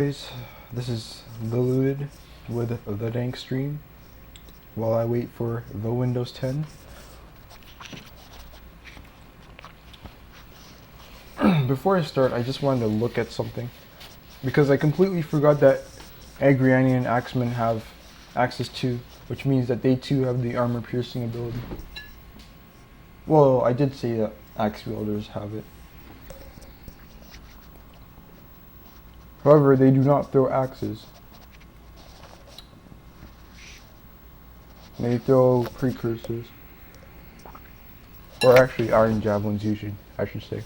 Guys, this is the Lewted with the dank stream while I wait for the Windows 10. Before I start, I just wanted to look at something because I completely forgot that Agriani and Axemen have access to, which means that they too have the armor piercing ability. Well, I did say that axe wielders have it. However, they do not throw axes. They throw precursors. Or actually iron javelins usually, I should say.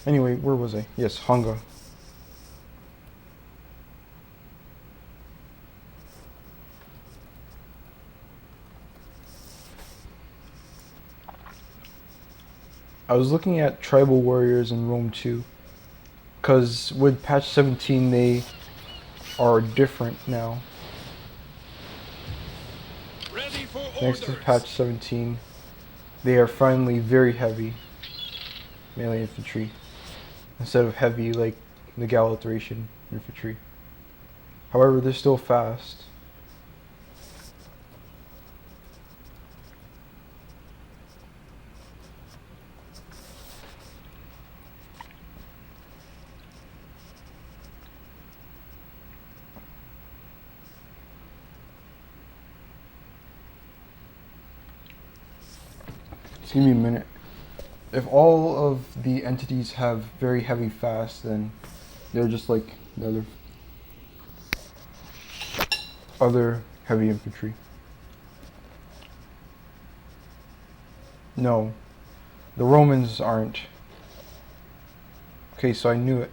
Anyway, where was I? Yes, Hanga. I was looking at tribal warriors in Rome 2, because with patch 17 they are different now. Next to patch 17, they are finally very heavy melee infantry, instead of heavy like the Galatian infantry. However, they're still fast. Just give me a minute. If all of the entities have very heavy fast, then they're just like the other heavy infantry. No, the Romans aren't. Okay, so I knew it.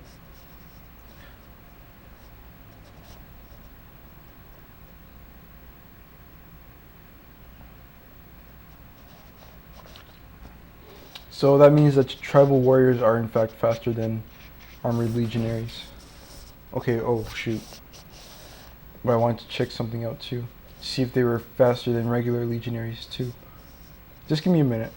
So that means that tribal warriors are in fact faster than armored legionaries. Okay, oh shoot. But I wanted to check something out too. See if they were faster than regular legionaries too. Just give me a minute.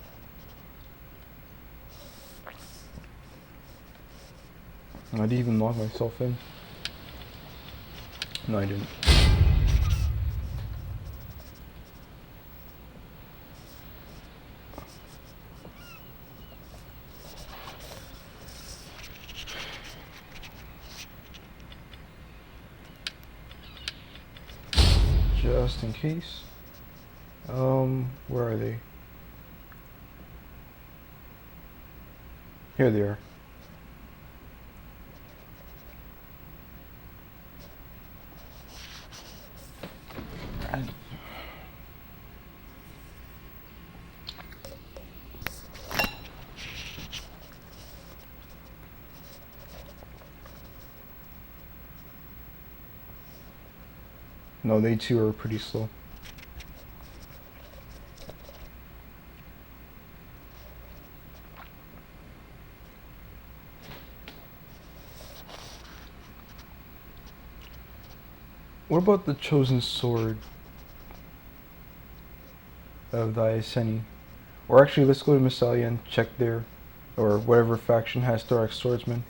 I didn't even log myself in. No, I didn't. Just in case. Where are they? Here they are. No, they too are pretty slow. What about the chosen sword of the Iceni? Or actually, let's go to Massalia and check there, or whatever faction has Thorax Swordsman.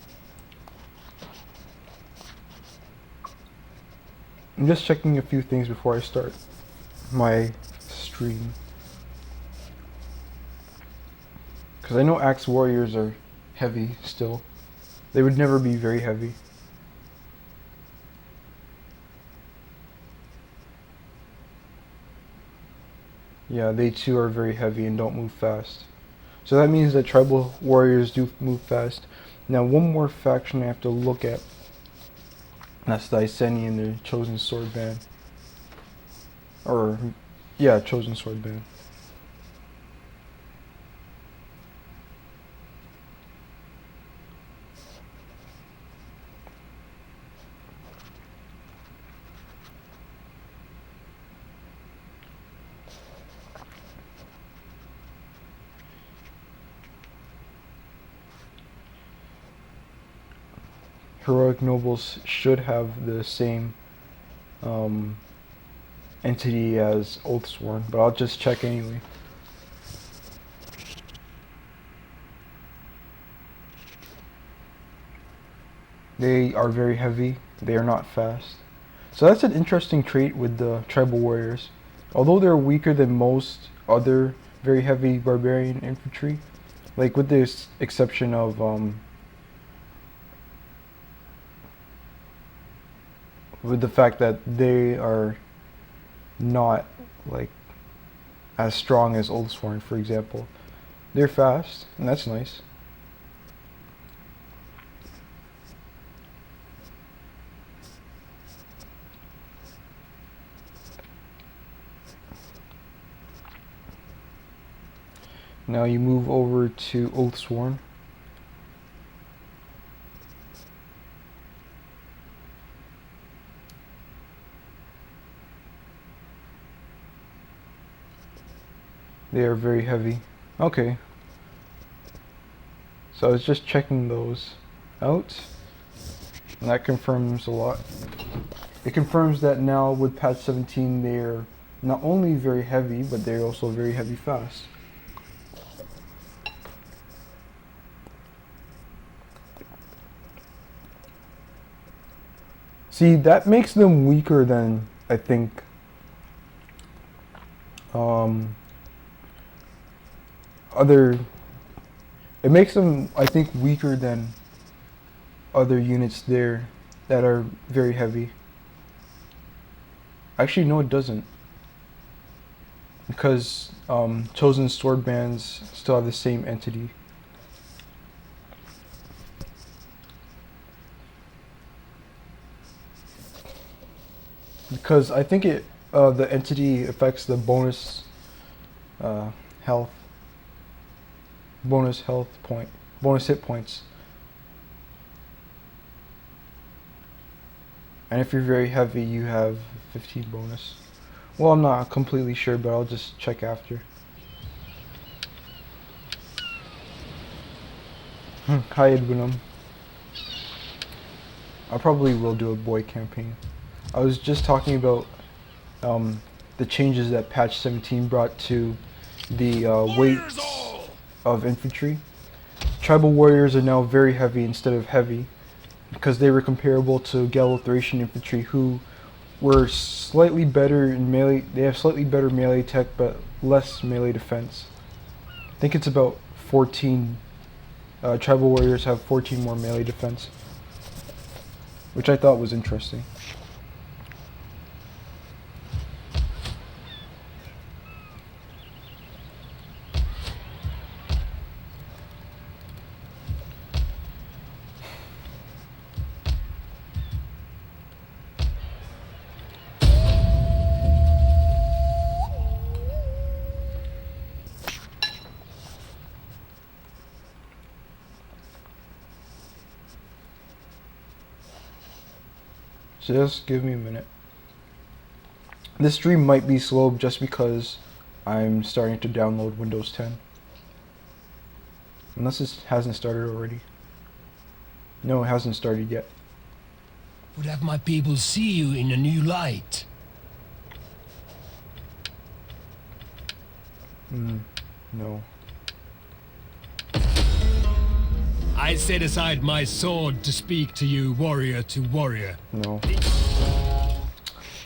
I'm just checking a few things before I start my stream. Because I know Axe Warriors are heavy still. They would never be very heavy. Yeah, they too are very heavy and don't move fast. So that means that tribal warriors do move fast. Now one more faction I have to look at. That's the Iceni and the Chosen Sword Band. Or, yeah, Chosen Sword Band. Heroic Nobles should have the same entity as Oathsworn, but I'll just check anyway. They are very heavy. They are not fast. So that's an interesting trait with the tribal warriors. Although they're weaker than most other very heavy barbarian infantry, like with the exception of with the fact that they are not like as strong as Oathsworn, for example. They're fast, and that's nice. Now you move over to Oathsworn. They are very heavy. Okay. So I was just checking those out, and that confirms a lot. It confirms that now with patch 17 they're not only very heavy, but they're also very heavy fast. See, that makes them weaker than, I think, it makes them, I think, weaker than other units there that are very heavy. Actually, no, it doesn't. Because chosen sword bands still have the same entity. Because I think it the entity affects the bonus health, bonus hit points. And if you're very heavy, you have 15 bonus. Well, I'm not completely sure, but I'll just check after. Hi, Edwinum. I probably will do a Boii campaign. I was just talking about the changes that patch 17 brought to the weights of infantry. Tribal warriors are now very heavy instead of heavy, because they were comparable to Galatian infantry, who were slightly better in melee. They have slightly better melee tech, but less melee defense. I think it's about 14. Tribal warriors have 14 more melee defense, which I thought was interesting. Just give me a minute. This stream might be slow just because I'm starting to download Windows 10. Unless it hasn't started already. No, it hasn't started yet. Would have my people see you in a new light. No. I set aside my sword to speak to you, warrior to warrior. No.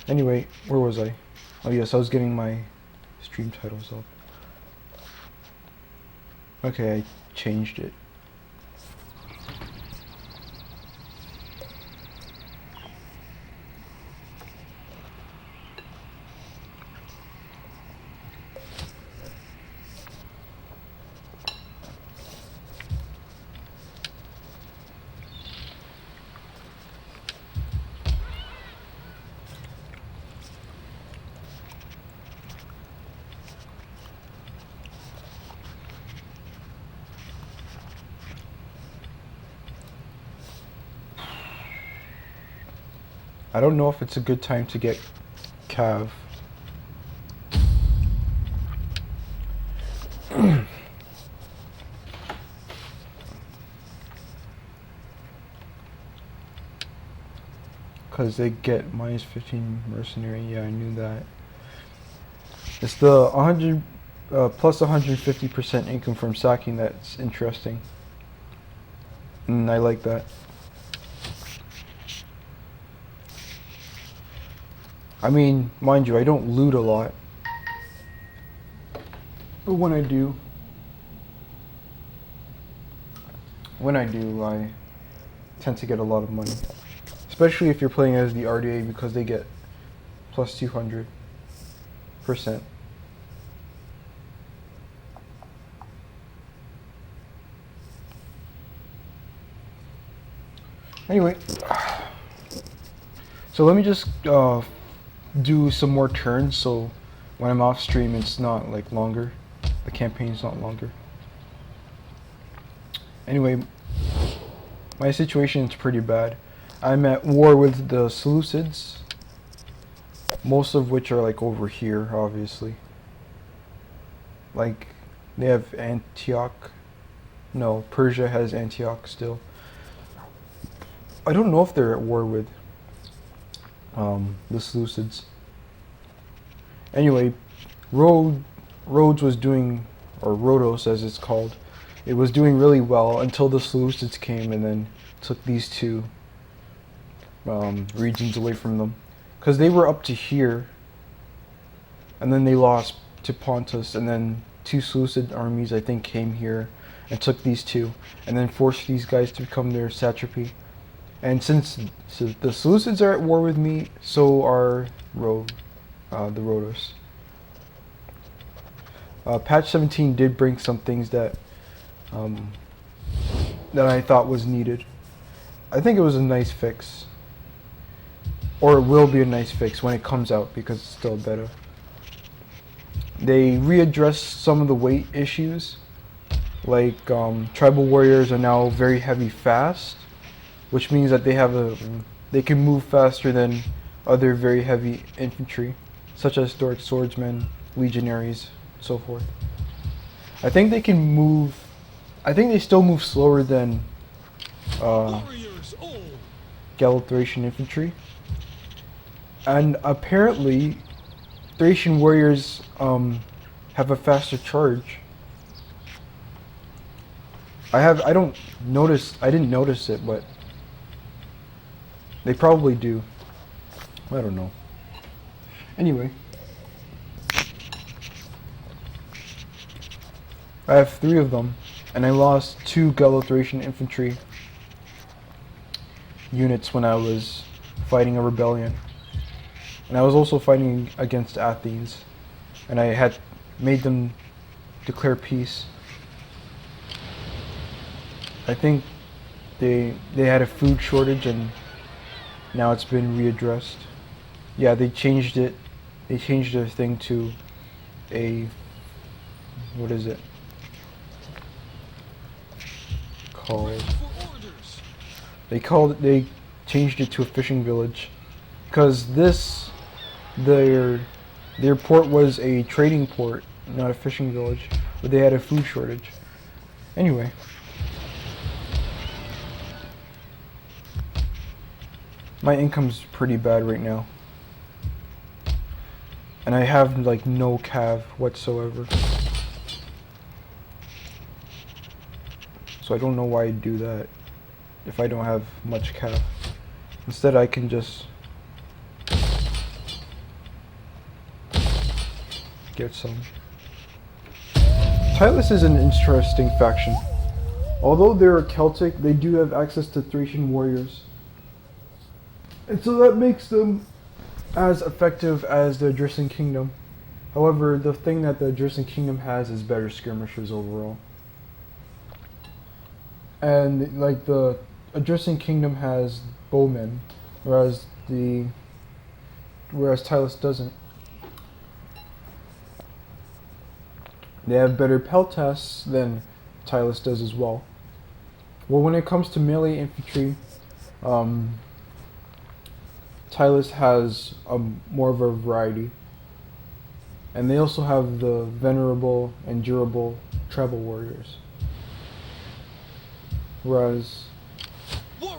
Anyway, where was I? Oh yes, I was getting my stream titles up. Okay, I changed it. I don't know if it's a good time to get Cav. Because they get minus 15 mercenary. Yeah, I knew that. It's the 100 plus 150% income from sacking that's interesting. And I like that. I mean, mind you, I don't loot a lot. But when I do, I tend to get a lot of money. Especially if you're playing as the RDA because they get plus 200%. Anyway, so let me just do some more turns so when I'm off stream it's not like longer. The campaign's not longer. Anyway, my situation is pretty bad. I'm at war with the Seleucids, most of which are like over here, obviously. Like, they have Antioch. No, Persia has Antioch still. I don't know if they're at war with the Seleucids. Anyway, Rhodes was doing, or Rhodos as it's called, it was doing really well until the Seleucids came and then took these two regions away from them. Because they were up to here, and then they lost to Pontus, and then two Seleucid armies I think came here and took these two, and then forced these guys to become their satrapy. And since the Seleucids are at war with me, so are the Rhodos. Patch 17 did bring some things that that I thought was needed. I think it was a nice fix. Or it will be a nice fix when it comes out because it's still better. They readdressed some of the weight issues. Like tribal warriors are now very heavy fast, which means that they can move faster than other very heavy infantry, such as Doric swordsmen, legionaries, so forth. I think they can move. I think they still move slower than Gallo-Thracian infantry. And apparently, Thracian warriors have a faster charge. I didn't notice it, but they probably do. I don't know. Anyway, I have 3 of them, and I lost 2 Gallo-Thracian infantry units when I was fighting a rebellion. And I was also fighting against Athens, and I had made them declare peace. I think they had a food shortage, and now it's been readdressed. Yeah, they changed it. They changed their thing to a, what is it called? They changed it to a fishing village, because their port was a trading port, not a fishing village, but they had a food shortage. Anyway, my income's pretty bad right now, and I have like no cav whatsoever, so I don't know why I'd do that if I don't have much cav. Instead, I can just get some. Tylis is an interesting faction. Although they're Celtic, they do have access to Thracian warriors. And so that makes them as effective as the Adrican Kingdom. However, the thing that the Adrican Kingdom has is better skirmishers overall. And like the Adrican Kingdom has bowmen, whereas Tylis doesn't. They have better peltasts than Tylis does as well. Well, when it comes to melee infantry, Tylis has more of a variety. And they also have the venerable and durable tribal warriors. Whereas,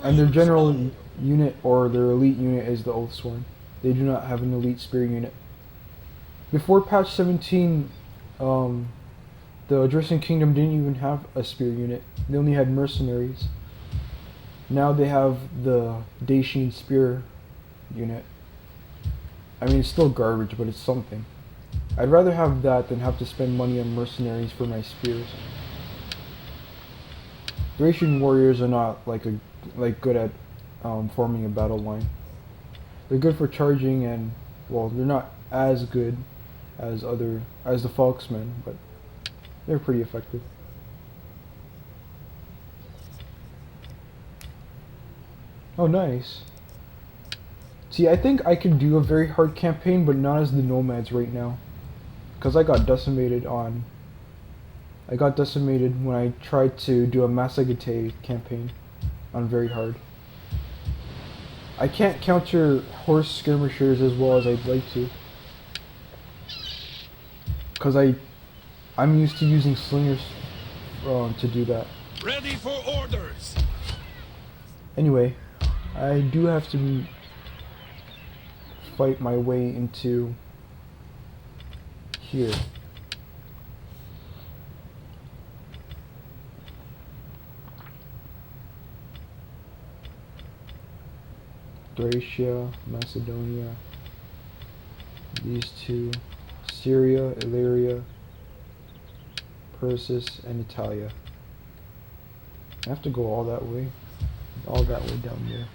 and their general unit or their elite unit is the Oathsworn. They do not have an elite spear unit. Before patch 17, the Adrican Kingdom didn't even have a spear unit. They only had mercenaries. Now they have the Dacian spear unit. I mean, it's still garbage, but it's something. I'd rather have that than have to spend money on mercenaries for my spears. Thracian warriors are not like good at forming a battle line. They're good for charging, and well, they're not as good as the Foxmen, but they're pretty effective. Oh, nice. See, I think I can do a very hard campaign, but not as the Nomads right now. Because I got decimated when I tried to do a Massagetei campaign on very hard. I can't counter horse skirmishers as well as I'd like to. Because I'm used to using slingers to do that. Ready for orders! Anyway, I do have to fight my way into here. Thracia, Macedonia, these two, Syria, Illyria, Persis, and Italia. I have to go all that way down there.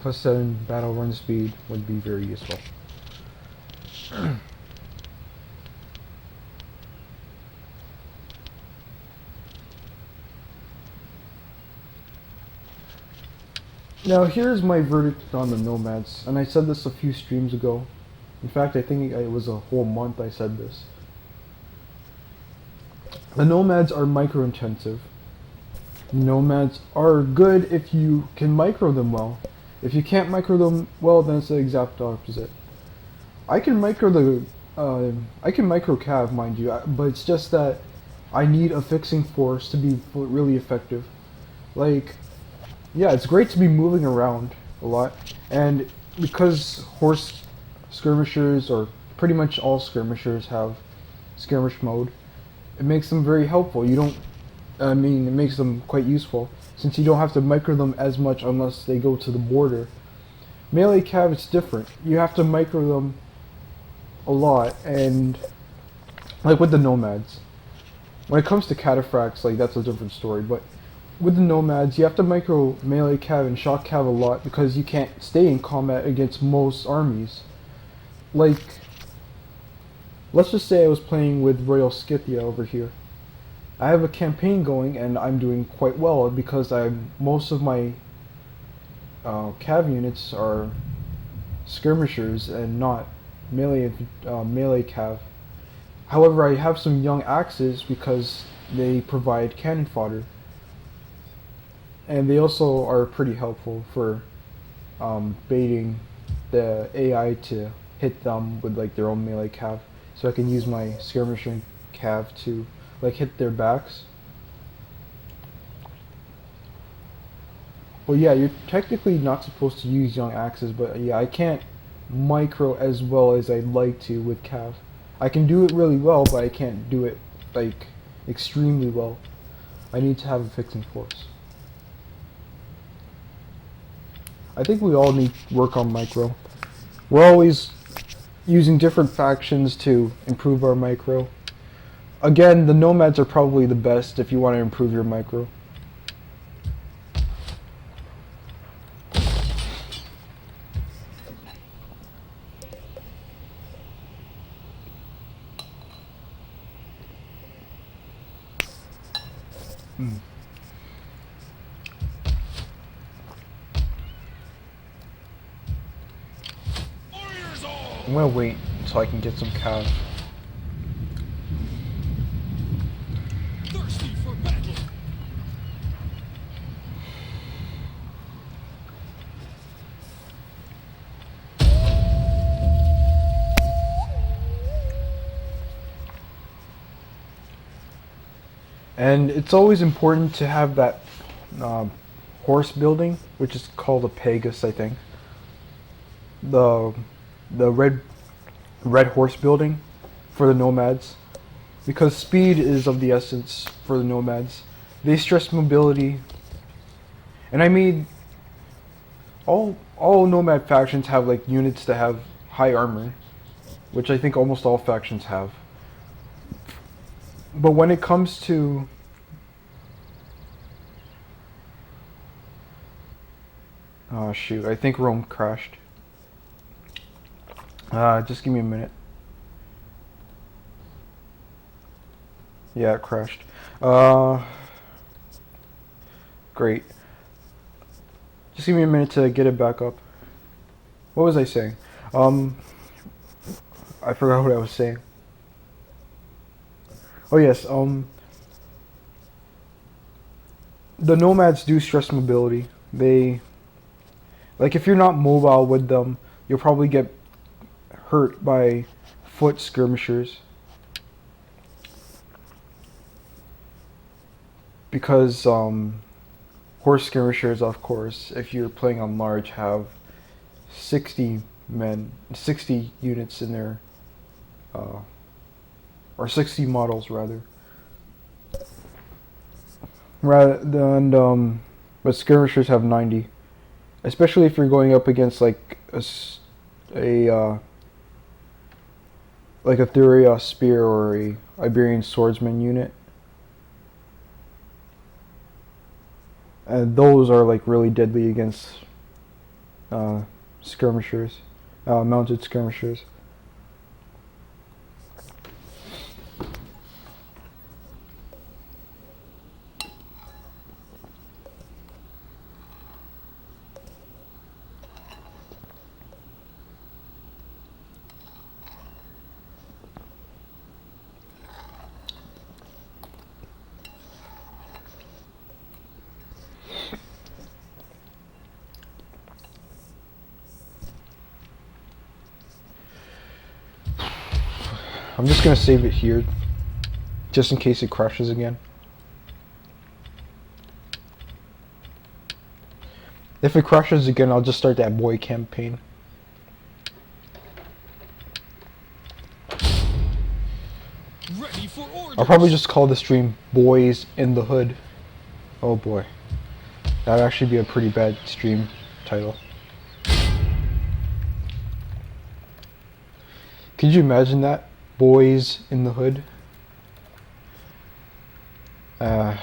Plus 7 battle run speed would be very useful. Now here's my verdict on the Nomads, and I said this a few streams ago. In fact, I think it was a whole month I said this. The Nomads are micro-intensive. Nomads are good if you can micro them well. If you can't micro them well, then it's the exact opposite. I can micro Cav, mind you, but it's just that I need a fixing force to be really effective. Like, yeah, it's great to be moving around a lot, and because horse skirmishers, or pretty much all skirmishers, have skirmish mode, it makes them very helpful. It makes them quite useful, since you don't have to micro them as much unless they go to the border. Melee Cav, it's different. You have to micro them a lot, and like with the Nomads. When it comes to cataphracts, like, that's a different story, but with the Nomads, you have to micro melee cav and shock cav a lot because you can't stay in combat against most armies. Like, let's just say I was playing with Royal Scythia over here. I have a campaign going and I'm doing quite well because most of my cav units are skirmishers and not melee cav. However, I have some young axes because they provide cannon fodder. And they also are pretty helpful for baiting the AI to hit them with like their own melee cav. So I can use my skirmishing cav to like hit their backs. Well, yeah, you're technically not supposed to use young axes, but yeah, I can't micro as well as I'd like to with cav. I can do it really well, but I can't do it like extremely well. I need to have a fixing force. I think we all need to work on micro. We're always using different factions to improve our micro. Again, the nomads are probably the best if you want to improve your micro. I'm gonna wait until I can get some cash. Thirsty for battle. And it's always important to have that horse building, which is called a Pegasus, I think. The red horse building for the nomads, because speed is of the essence for the nomads. They stress mobility, and I mean, all nomad factions have like units that have high armor, which I think almost all factions have. But when it comes to oh shoot, I think Rome crashed. Just give me a minute. Yeah, it crashed. Great. Just give me a minute to get it back up. What was I saying? I forgot what I was saying. Oh yes, the nomads do stress mobility. They, like, if you're not mobile with them, you'll probably get hurt by foot skirmishers. Because horse skirmishers, of course, if you're playing on large, have 60 units in their, or 60 models rather. But skirmishers have 90, especially if you're going up against like a Thuria spear or a Iberian swordsman unit. And those are like really deadly against skirmishers, mounted skirmishers. I'm just gonna save it here, just in case it crashes again. If it crashes again, I'll just start that Boii campaign. Ready for orders. I'll probably just call the stream Boys in the Hood. Oh boy. That'd actually be a pretty bad stream title. Could you imagine that? Boys in the Hood? I'll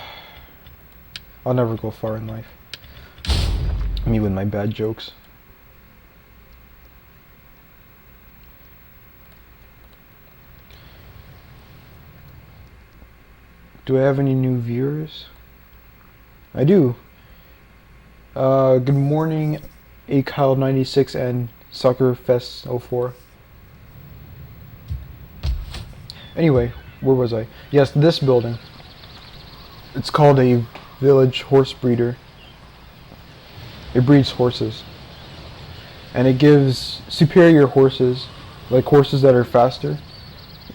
never go far in life. Me with my bad jokes. Do I have any new viewers? I do. Good morning, Akyle96 and SuckerFest04. Anyway, where was I? Yes, this building. It's called a village horse breeder. It breeds horses. And it gives superior horses, like horses that are faster.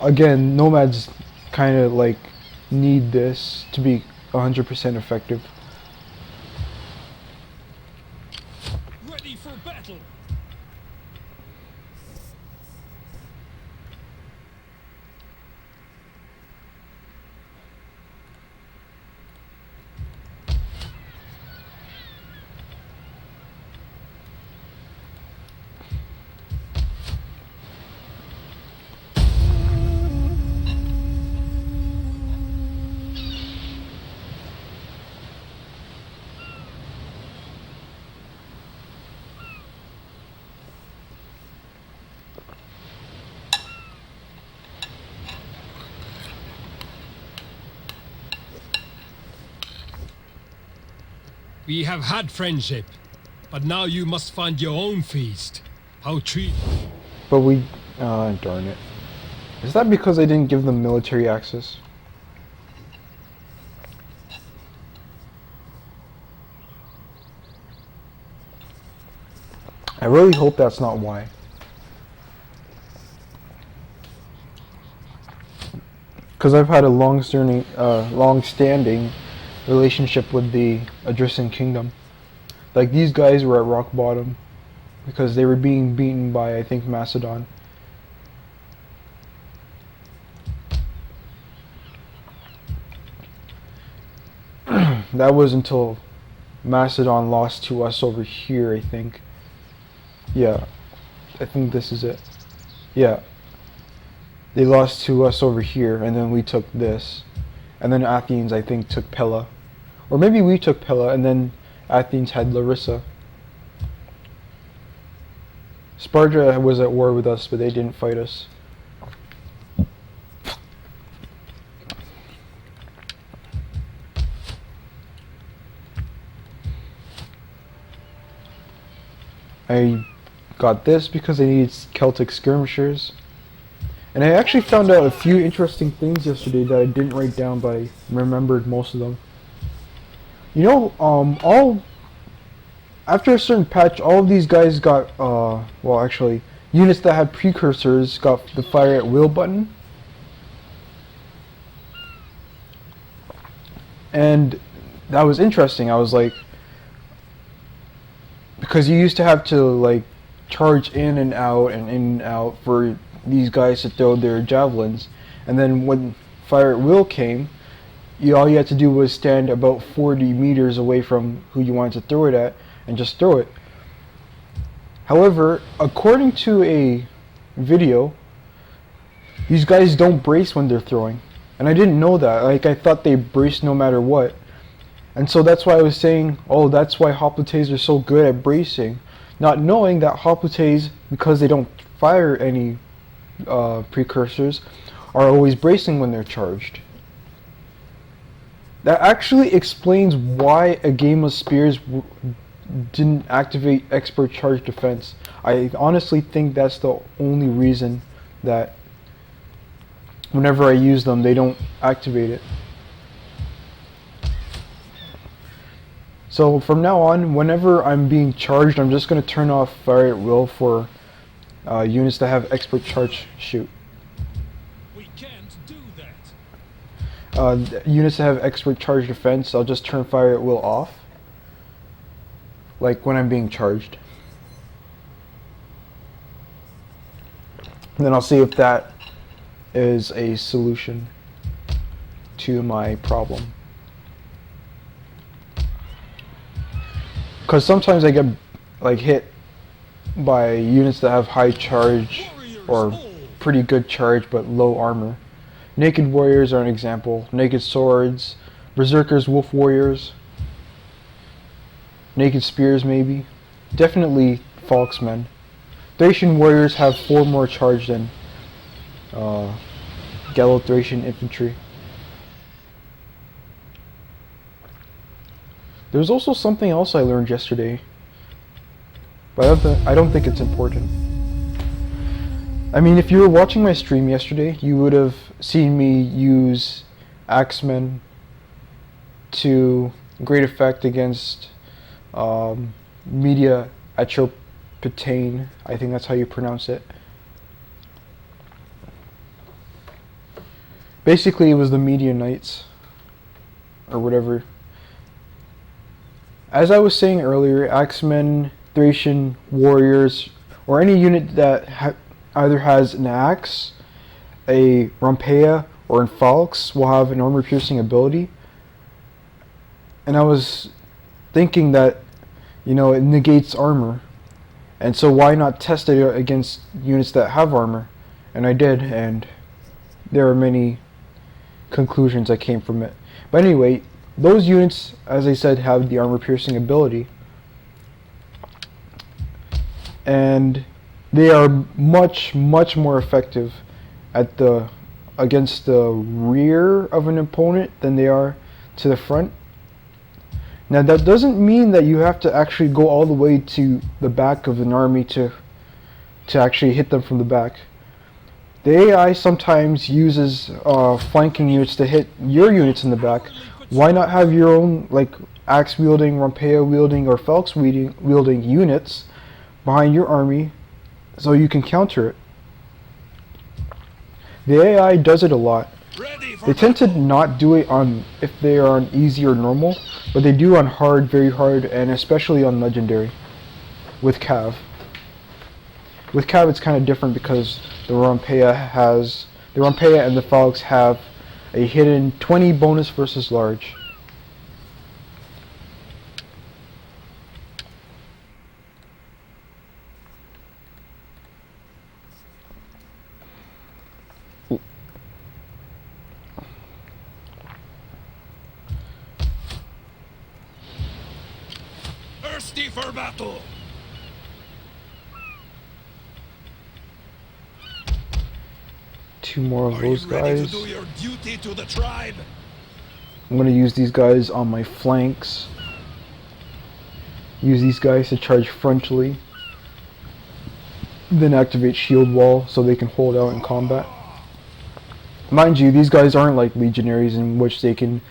Again, nomads kind of like need this to be 100% effective. Ready for battle. We have had friendship, but now you must find your own feast. How treat... But we... darn it. Is that because I didn't give them military access? I really hope that's not why. Because I've had a long-standing relationship with the Adrican Kingdom. Like, these guys were at rock bottom because they were being beaten by, I think, Macedon. That was until Macedon lost to us over here, I think. Yeah, I think this is it. Yeah. They lost to us over here, and then we took this. And then Athens, I think, took Pella. Or maybe we took Pella, and then Athens had Larissa. Sparta was at war with us, but they didn't fight us. I got this because I needed Celtic skirmishers. And I actually found out a few interesting things yesterday that I didn't write down, but I remembered most of them. You know, after a certain patch, all of these guys got, well actually, units that had precursors got the fire at will button. And that was interesting. I was like, because you used to have to like charge in and out for these guys to throw their javelins, and then when fire at will came, all you had to do was stand about 40 meters away from who you wanted to throw it at and just throw it. However, according to a video, these guys don't brace when they're throwing, and I didn't know that. Like, I thought they braced no matter what. And so that's why I was saying, oh, that's why hoplites are so good at bracing, not knowing that hoplites, because they don't fire any precursors, are always bracing when they're charged. That actually explains why a game of spears didn't activate expert charge defense. I honestly think that's the only reason that whenever I use them, they don't activate it. So from now on, whenever I'm being charged, I'm just going to turn off fire at will for units that have expert charge shoot. We can't do that. Units that have expert charge defense, I'll just turn fire at will off. Like when I'm being charged. And then I'll see if that is a solution to my problem. Because sometimes I get like hit by units that have high charge or pretty good charge but low armor. Naked warriors are an example. Naked swords, berserkers, wolf warriors, naked spears maybe. Definitely falksmen. Thracian warriors have 4 more charge than Gallo-Thracian infantry. There's also something else I learned yesterday, but I don't think it's important. I mean, if you were watching my stream yesterday, you would have seen me use axemen to great effect against Media Atropatane. I think that's how you pronounce it. Basically, it was the Media Knights, or whatever. As I was saying earlier, axemen, Thracian warriors, or any unit that either has an axe, a rampeia, or an falx will have an armor-piercing ability. And I was thinking that, you know, it negates armor. And so why not test it against units that have armor? And I did, and there are many conclusions that came from it. But anyway, those units, as I said, have the armor-piercing ability. And they are much more effective at against the rear of an opponent than they are to the front. Now that doesn't mean that you have to actually go all the way to the back of an army to actually hit them from the back. The AI sometimes uses flanking units to hit your units in the back. Why not have your own, like, axe wielding, Rampeia wielding, or Felx wielding units behind your army so you can counter it? The AI does it a lot. They tend to not do it on if they are on easy or normal, but they do on hard, very hard, and especially on legendary with Cav. With Cav it's kind of different because the Rampeia and the Felx have a hidden 20 bonus versus large. Thirsty for battle. Two more of those guys. To do your duty to the tribe? I'm going to use these guys on my flanks. Use these guys to charge frontally. Then activate shield wall so they can hold out in combat. Mind you, these guys aren't like legionaries in which they can,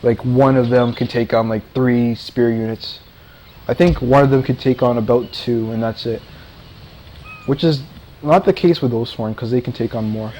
like, one of them can take on like 3 spear units. I think one of them can take on about 2 and that's it. Which is not the case with Oathsworn because they can take on more.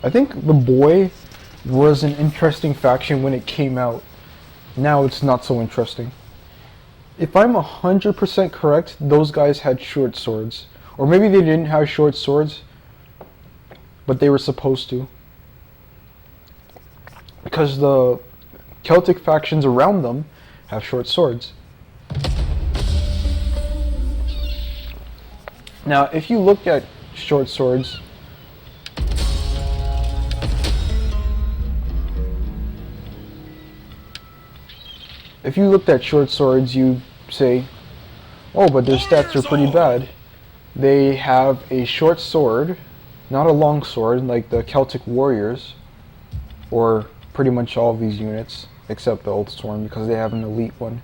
I think the Boii was an interesting faction when it came out. Now it's not so interesting. If I'm 100% correct, those guys had short swords. Or maybe they didn't have short swords, but they were supposed to. Because the Celtic factions around them have short swords. Now, if you look at short swords, if you looked at short swords, you say, oh, but their stats are pretty bad. They have a short sword, not a long sword like the Celtic warriors, or pretty much all of these units, except the Oathsworn because they have an elite one.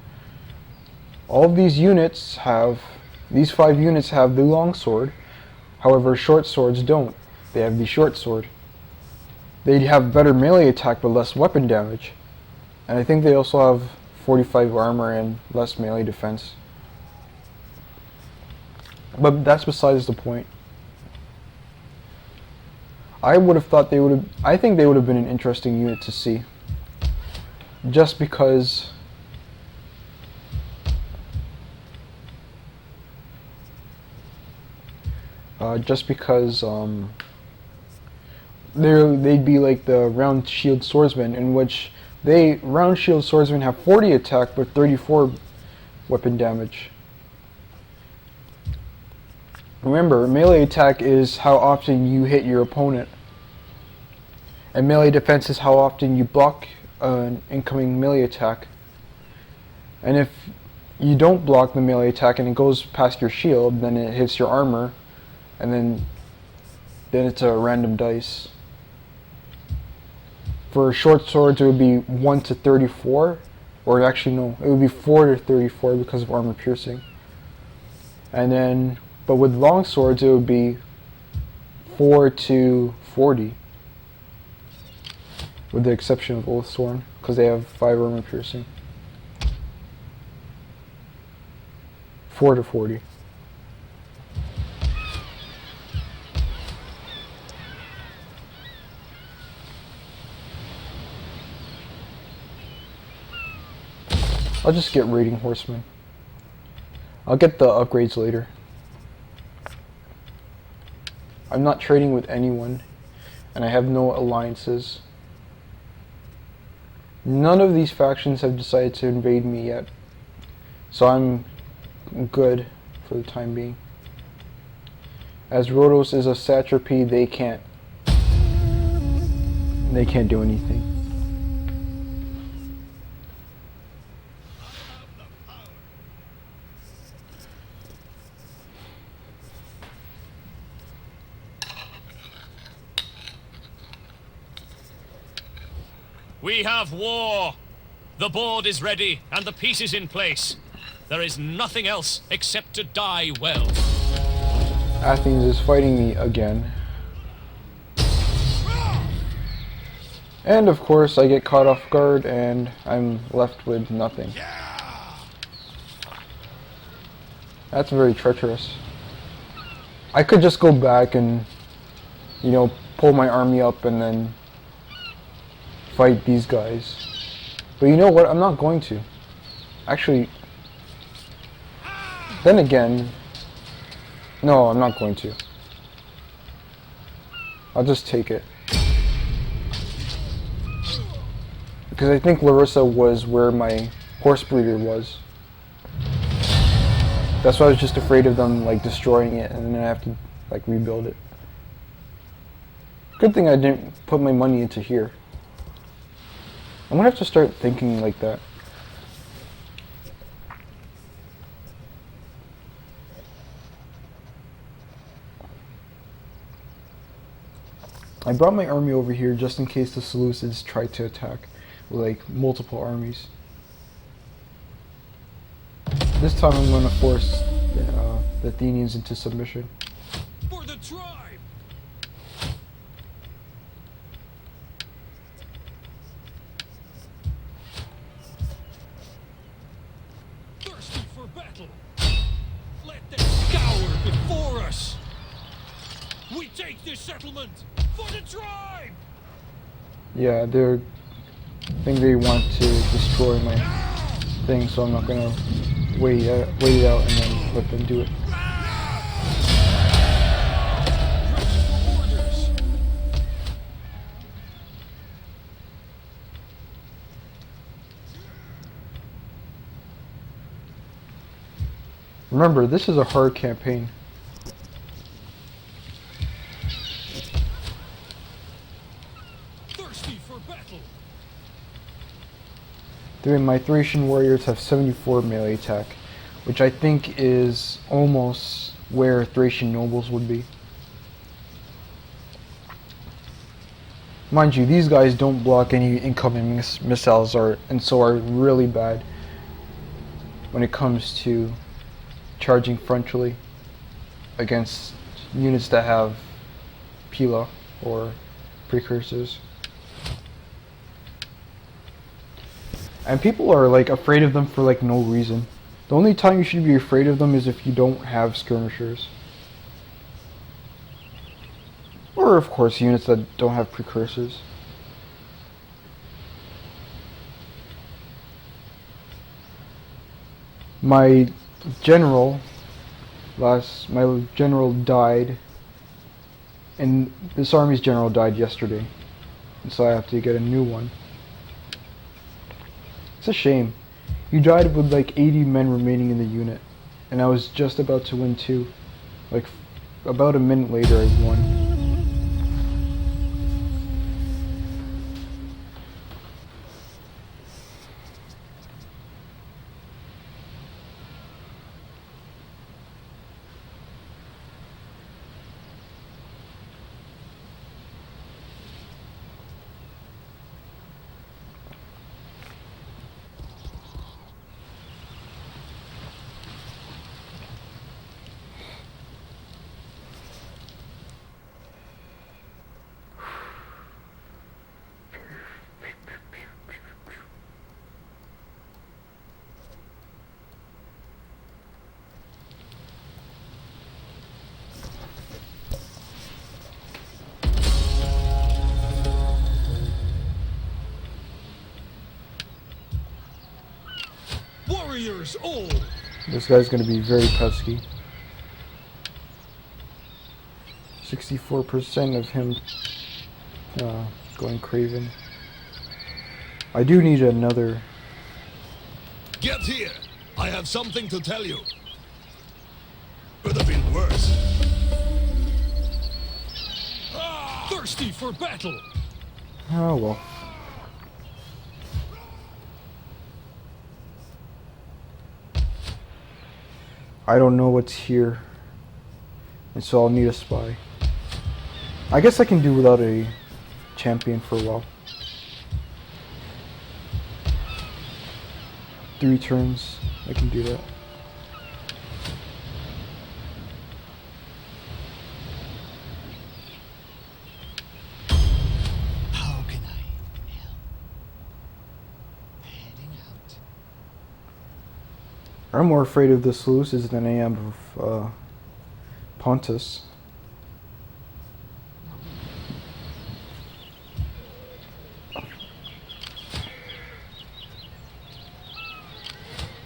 All of these units have, these 5 units have the long sword, however short swords don't. They have the short sword. They have better melee attack but less weapon damage. And I think they also have 45 armor and less melee defense. But that's besides the point. I would have thought I think they would have been an interesting unit to see. Just because they'd be like the round shield swordsmen, in which round shield swordsmen have 40 attack but 34 weapon damage. Remember, melee attack is how often you hit your opponent, and melee defense is how often you block an incoming melee attack. And if you don't block the melee attack and it goes past your shield, then it hits your armor, and then it's a random dice. For short swords it would be 1 to 34, or actually no, it would be 4 to 34 because of armor piercing. And then, but with long swords it would be 4 to 40, with the exception of Oathsworn, because they have 5 armor piercing. 4 to 40. I'll just get raiding horsemen. I'll get the upgrades later. I'm not trading with anyone, and I have no alliances. None of these factions have decided to invade me yet, so I'm good for the time being. As Rhodos is a satrapy, they can't do anything. We have war. The board is ready and the pieces in place. There is nothing else except to die well. Athens is fighting me again. And of course I get caught off guard and I'm left with nothing. That's very treacherous. I could just go back and, you know, pull my army up and then fight these guys. But you know what? I'm not going to. Actually, then again, no, I'm not going to. I'll just take it. Because I think Larissa was where my horse breeder was. That's why I was just afraid of them like destroying it and then I have to like rebuild it. Good thing I didn't put my money into here. I'm gonna have to start thinking like that. I brought my army over here just in case the Seleucids try to attack with like multiple armies. This time I'm gonna force the Athenians into submission. For the tribe! Thirsty for battle! Let them scour before us! We take this settlement for the tribe! Yeah, I think they want to destroy my thing, so I'm not gonna wait it out and then let them do it. Remember, this is a hard campaign. Thirsty for battle! My Thracian warriors have 74 melee attack, which I think is almost where Thracian nobles would be. Mind you, these guys don't block any incoming missiles and so are really bad when it comes to charging frontally against units that have Pila or precursors. And people are like afraid of them for like no reason. The only time you should be afraid of them is if you don't have skirmishers. Or of course units that don't have precursors. My general died, and this army's general died yesterday, and so I have to get a new one. It's a shame. He died with like 80 men remaining in the unit, and I was just about to win too. Like about a minute later I won. Warriors all! This guy's gonna be very pesky. 64% of him going craven. I do need another. Get here! I have something to tell you. Could have been worse. thirsty for battle. Oh well. I don't know what's here, and so I'll need a spy. I guess I can do without a champion for a while. 3 turns, I can do that. How can I help? Heading out. I'm more afraid of the Seleucids than I am of Pontus.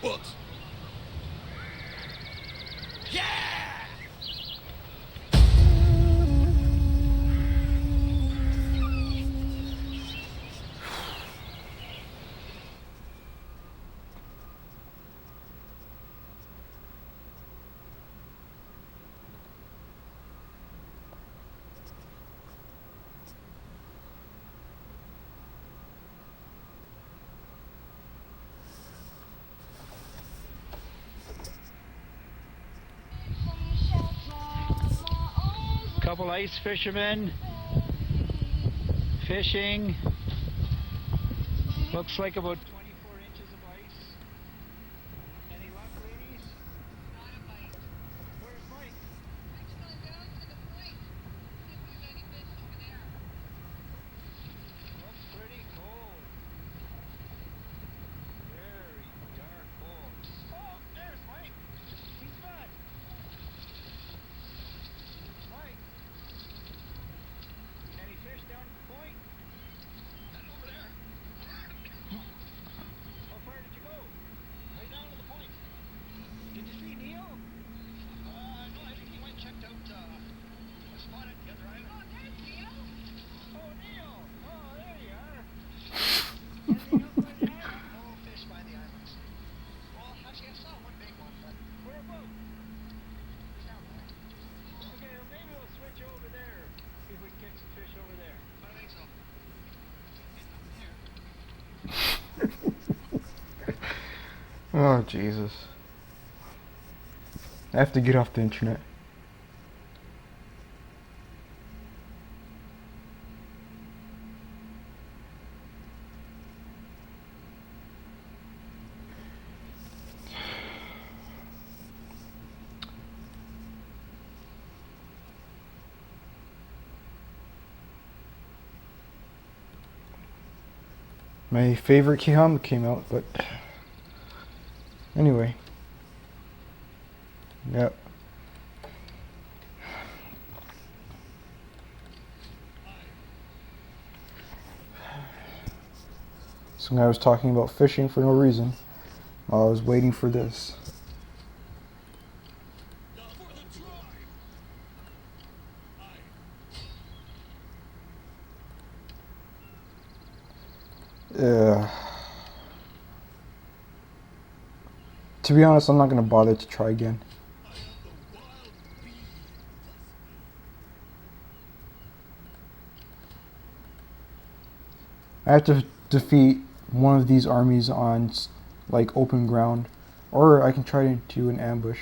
What? Yeah! Couple ice fishermen fishing. Looks like about 24 inches of ice. Any luck, ladies? Not a bite. Where's Mike? Let's go down to the point. See if there's any fish over there. Looks pretty cold. Very dark cold. Oh, there's Mike. He's back. Mike. Any fish down at the point? Heading over there. How far did you go? Right down to the point. Did you see Neil? No, I think he went and checked out a spot at the other island. Oh, there's Neil. Oh, Neil. Oh, there you are. Anything else by the island? No fish by the islands. Well, actually, I saw one big one, but Where about? he's down there. Okay, well, maybe we'll switch over there. See if we can catch some fish over there. I don't think so. Getting up there. Oh, Jesus. I have to get off the internet. My favorite Kihama came out, but anyway. Yep. Some guy was talking about fishing for no reason while I was waiting for this. Now for the tribe. To be honest, I'm not going to bother to try again. I am the wild bee. I have to defeat one of these armies on like open ground, or I can try to do an ambush.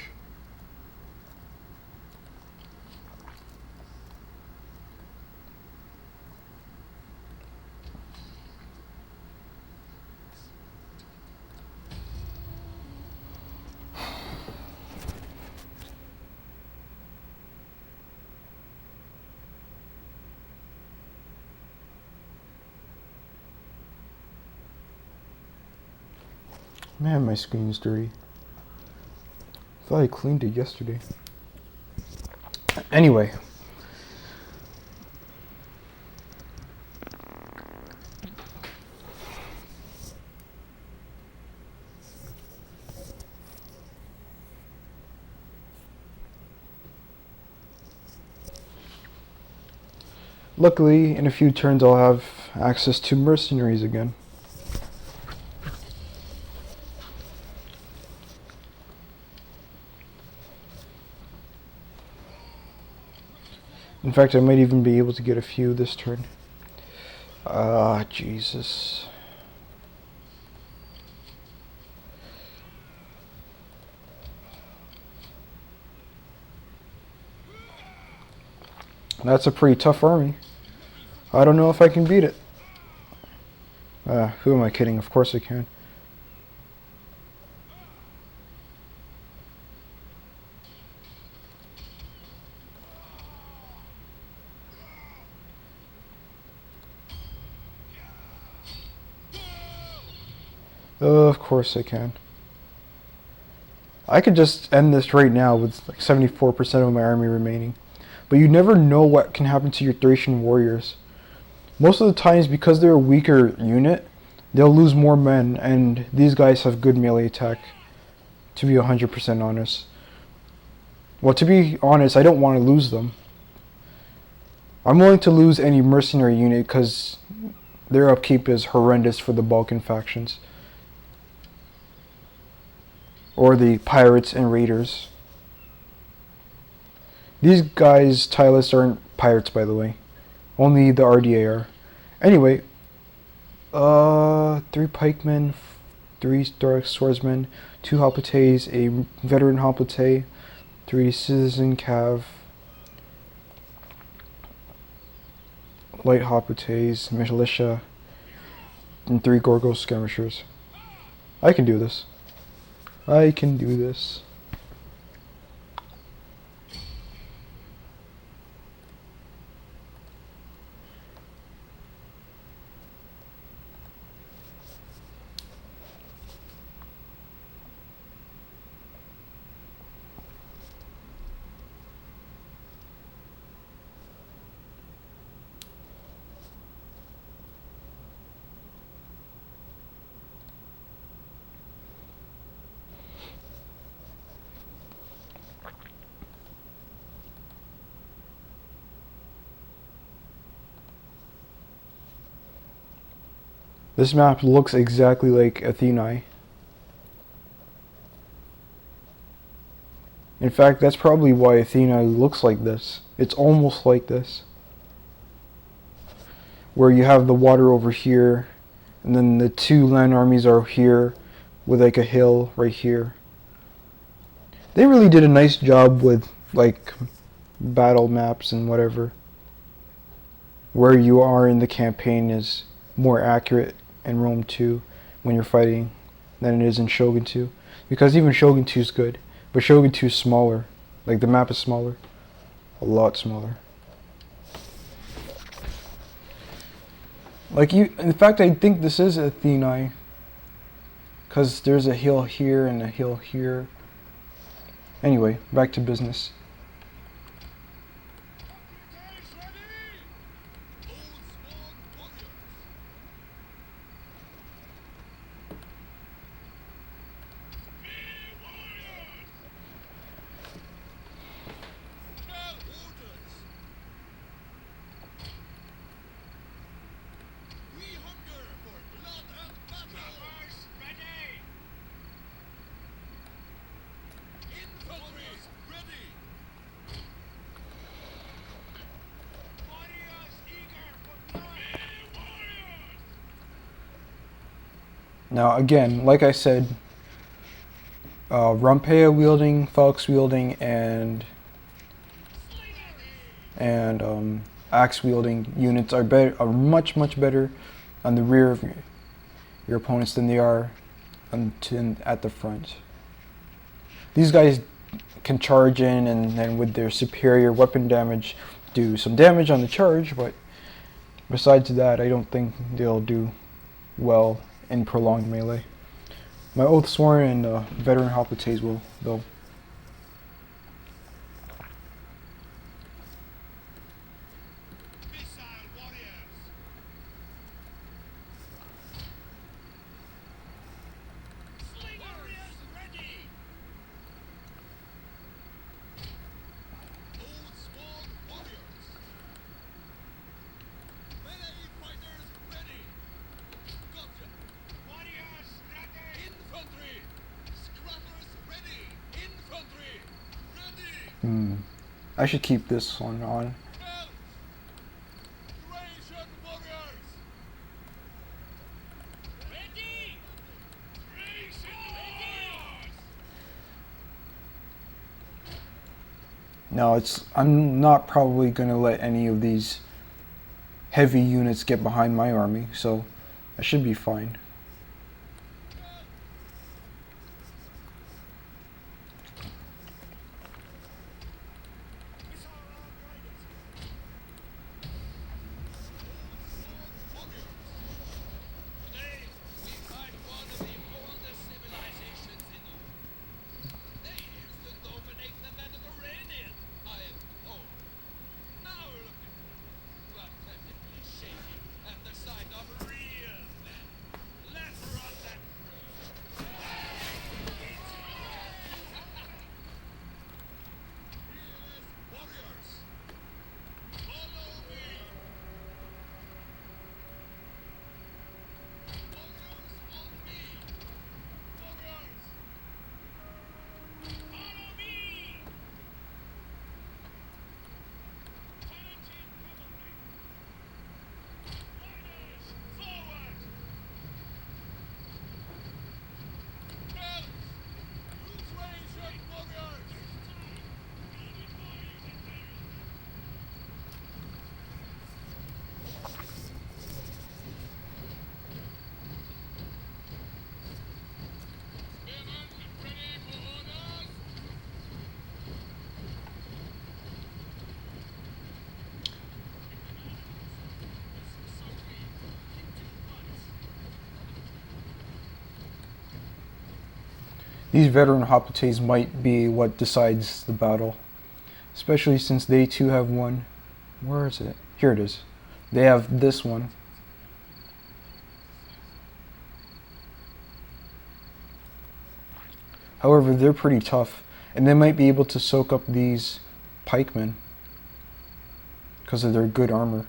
Man, my screen's dirty. Thought I cleaned it yesterday. Anyway. Luckily, in a few turns I'll have access to mercenaries again. In fact, I might even be able to get a few this turn. Ah, Jesus. That's a pretty tough army. I don't know if I can beat it. Who am I kidding? Of course I can. Of course I can. I could just end this right now with like 74% of my army remaining. But you never know what can happen to your Thracian warriors. Most of the times, because they're a weaker unit, they'll lose more men, and these guys have good melee attack, to be 100% honest. Well, to be honest, I don't want to lose them. I'm willing to lose any mercenary unit because their upkeep is horrendous for the Balkan factions. Or the pirates and raiders. These guys, Tylis, aren't pirates, by the way. Only the RDA are. Anyway, 3 pikemen, 3 dark swordsmen, 2 hoplites, a veteran hoplite, 3 citizen cav, light hoplites, militia, and 3 Gorgos skirmishers. I can do this. I can do this. This map looks exactly like Athenae. In fact, that's probably why Athenae looks like this. It's almost like this. Where you have the water over here, and then the 2 land armies are here, with like a hill right here. They really did a nice job with like battle maps and whatever. Where you are in the campaign is more accurate in Rome 2 when you're fighting than it is in Shogun 2. Because even Shogun 2 is good, but Shogun 2 is smaller. Like the map is smaller. A lot smaller. Like in fact, I think this is Athenae. Because there's a hill here and a hill here. Anyway, back to business. Now again, like I said, Rumpea wielding, Falx wielding, and axe wielding units are much better on the rear of your opponents than they are at the front. These guys can charge in and then with their superior weapon damage do some damage on the charge, but besides that, I don't think they'll do well in prolonged melee. My Oathsworn and veteran hoplites will, though. I should keep this one on. Now I'm not probably going to let any of these heavy units get behind my army, so I should be fine. Today, we find one of the oldest civilizations in the world. They used to dominate the Mediterranean, I am told. Now look at them, pathetically shaken at the sight of real men. Let's run them through. Fearless warriors, follow me. Warriors on me! Warriors! Follow me! Palatine cavalry! Riders, forward! Girls! Whose way is your warriors? Spearmen, ready for orders? These veteran hoplites might be what decides the battle, especially since they too have one. Where is it? Here it is. They have this one. However, they're pretty tough, and they might be able to soak up these pikemen because of their good armor.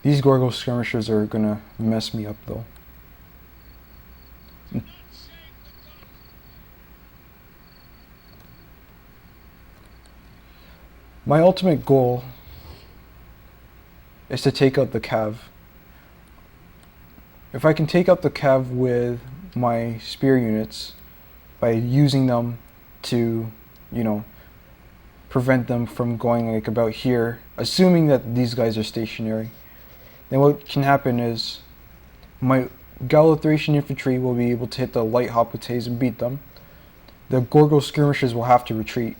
These Gorgo skirmishers are gonna mess me up though. My ultimate goal is to take out the cav. If I can take out the cav with my spear units by using them to, prevent them from going like about here, assuming that these guys are stationary, then what can happen is my Galathracian infantry will be able to hit the light hoplites and beat them. The Gorgo skirmishers will have to retreat.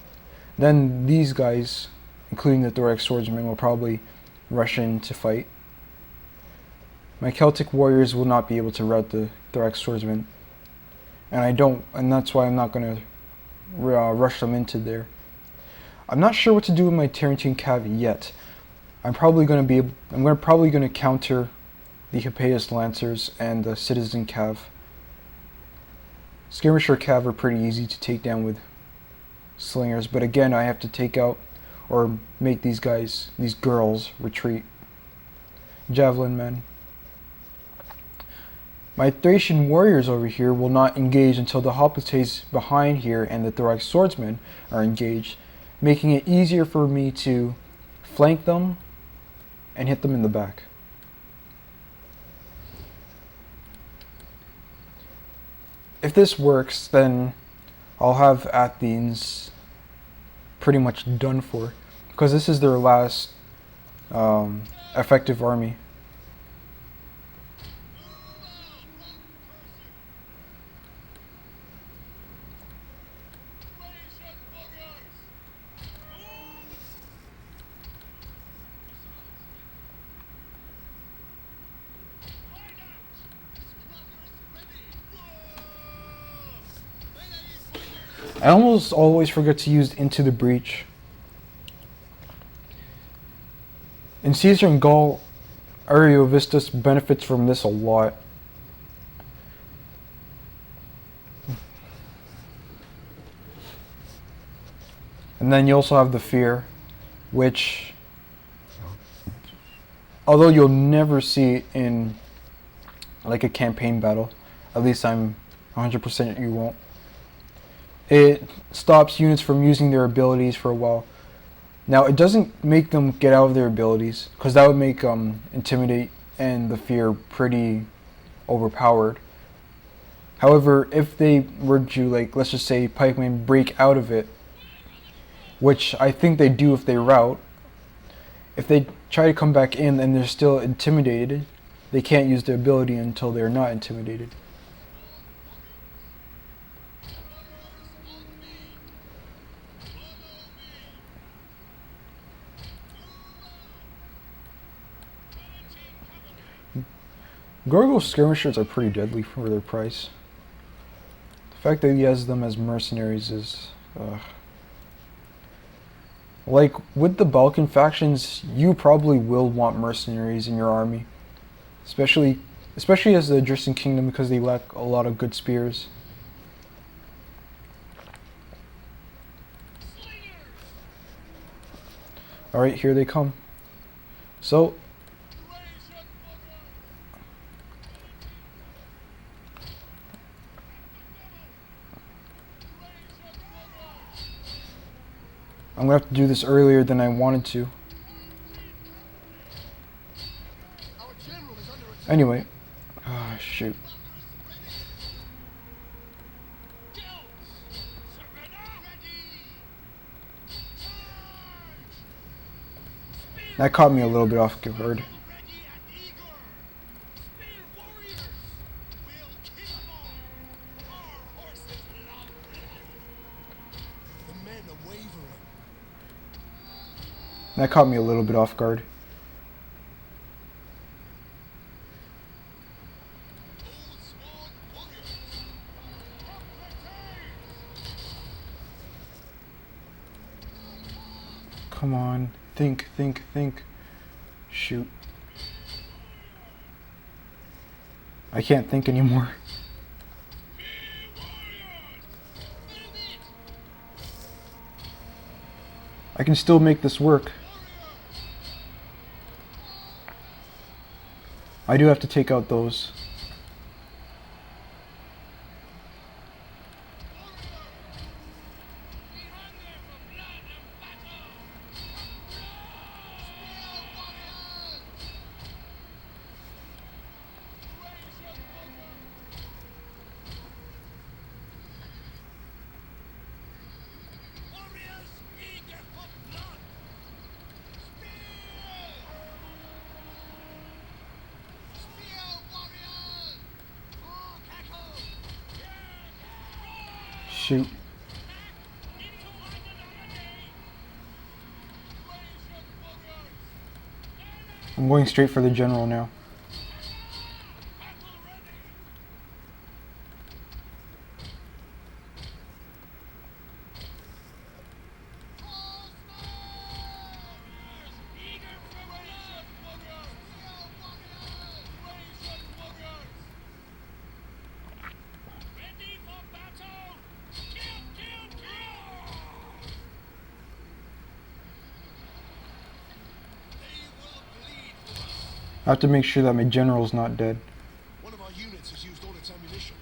Then these guys, including the Thorax swordsmen, will probably rush in to fight. My Celtic warriors will not be able to rout the Thorax swordsmen, and that's why I'm not going to rush them into there. I'm not sure what to do with my Tarentine cav yet. I'm probably going to counter the Hippeus lancers and the citizen cav. Skirmisher cav are pretty easy to take down with slingers, but again, I have to take out or make these girls retreat. Javelin men. My Thracian warriors over here will not engage until the hoplites behind here and the Thorax swordsmen are engaged, making it easier for me to flank them and hit them in the back. If this works, then I'll have Athens pretty much done for, because this is their last effective army. I almost always forget to use Into the Breach. In Caesar and Gaul, Ariovistus benefits from this a lot. And then you also have the Fear, which, although you'll never see it in like a campaign battle, at least I'm 100% you won't. It stops units from using their abilities for a while. Now, it doesn't make them get out of their abilities, because that would make Intimidate and the Fear pretty overpowered. However, if they were to, like, let's just say, pikemen break out of it, which I think they do if they rout. If they try to come back in and they're still intimidated, they can't use their ability until they're not intimidated. Gorgle's skirmishers are pretty deadly for their price. The fact that he has them as mercenaries is... like, with the Balkan factions, you probably will want mercenaries in your army. Especially as the Adristan Kingdom, because they lack a lot of good spears. Alright, here they come. So... I'm going to have to do this earlier than I wanted to. Anyway. Ah, shoot. That caught me a little bit off guard. That caught me a little bit off guard. Come on. Think. Shoot. I can't think anymore. I can still make this work. I do have to take out those. Shoot. I'm going straight for the general now. I have to make sure that my general's not dead. One of our units has used all its ammunition.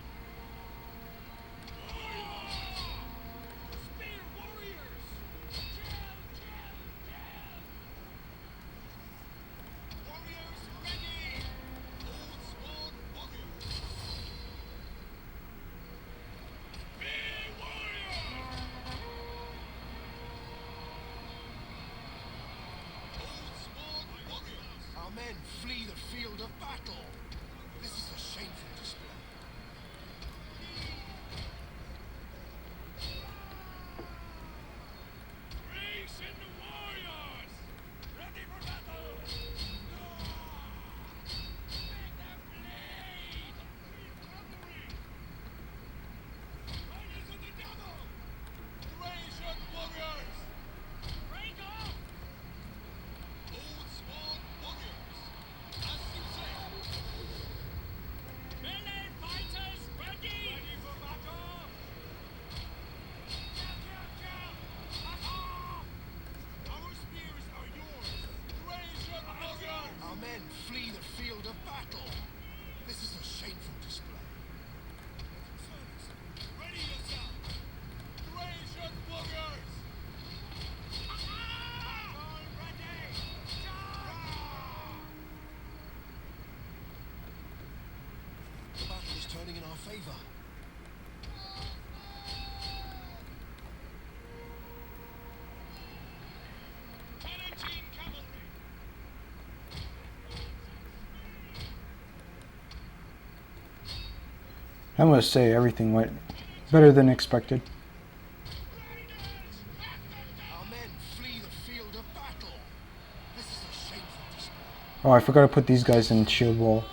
Our men flee the field of battle. I must say, everything went better than expected. Our men flee the field of battle. This is a shameful display. Oh, I forgot to put these guys in shield wall.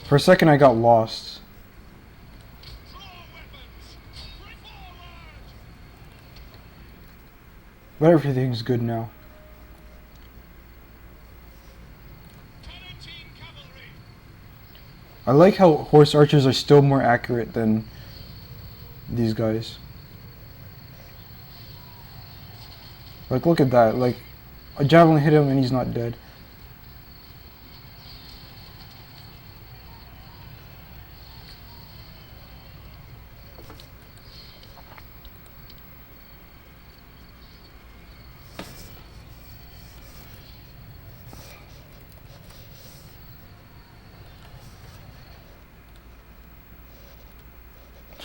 For a second I got lost. But everything's good now. I like how horse archers are still more accurate than these guys. Like, look at that. Like, a javelin hit him and he's not dead.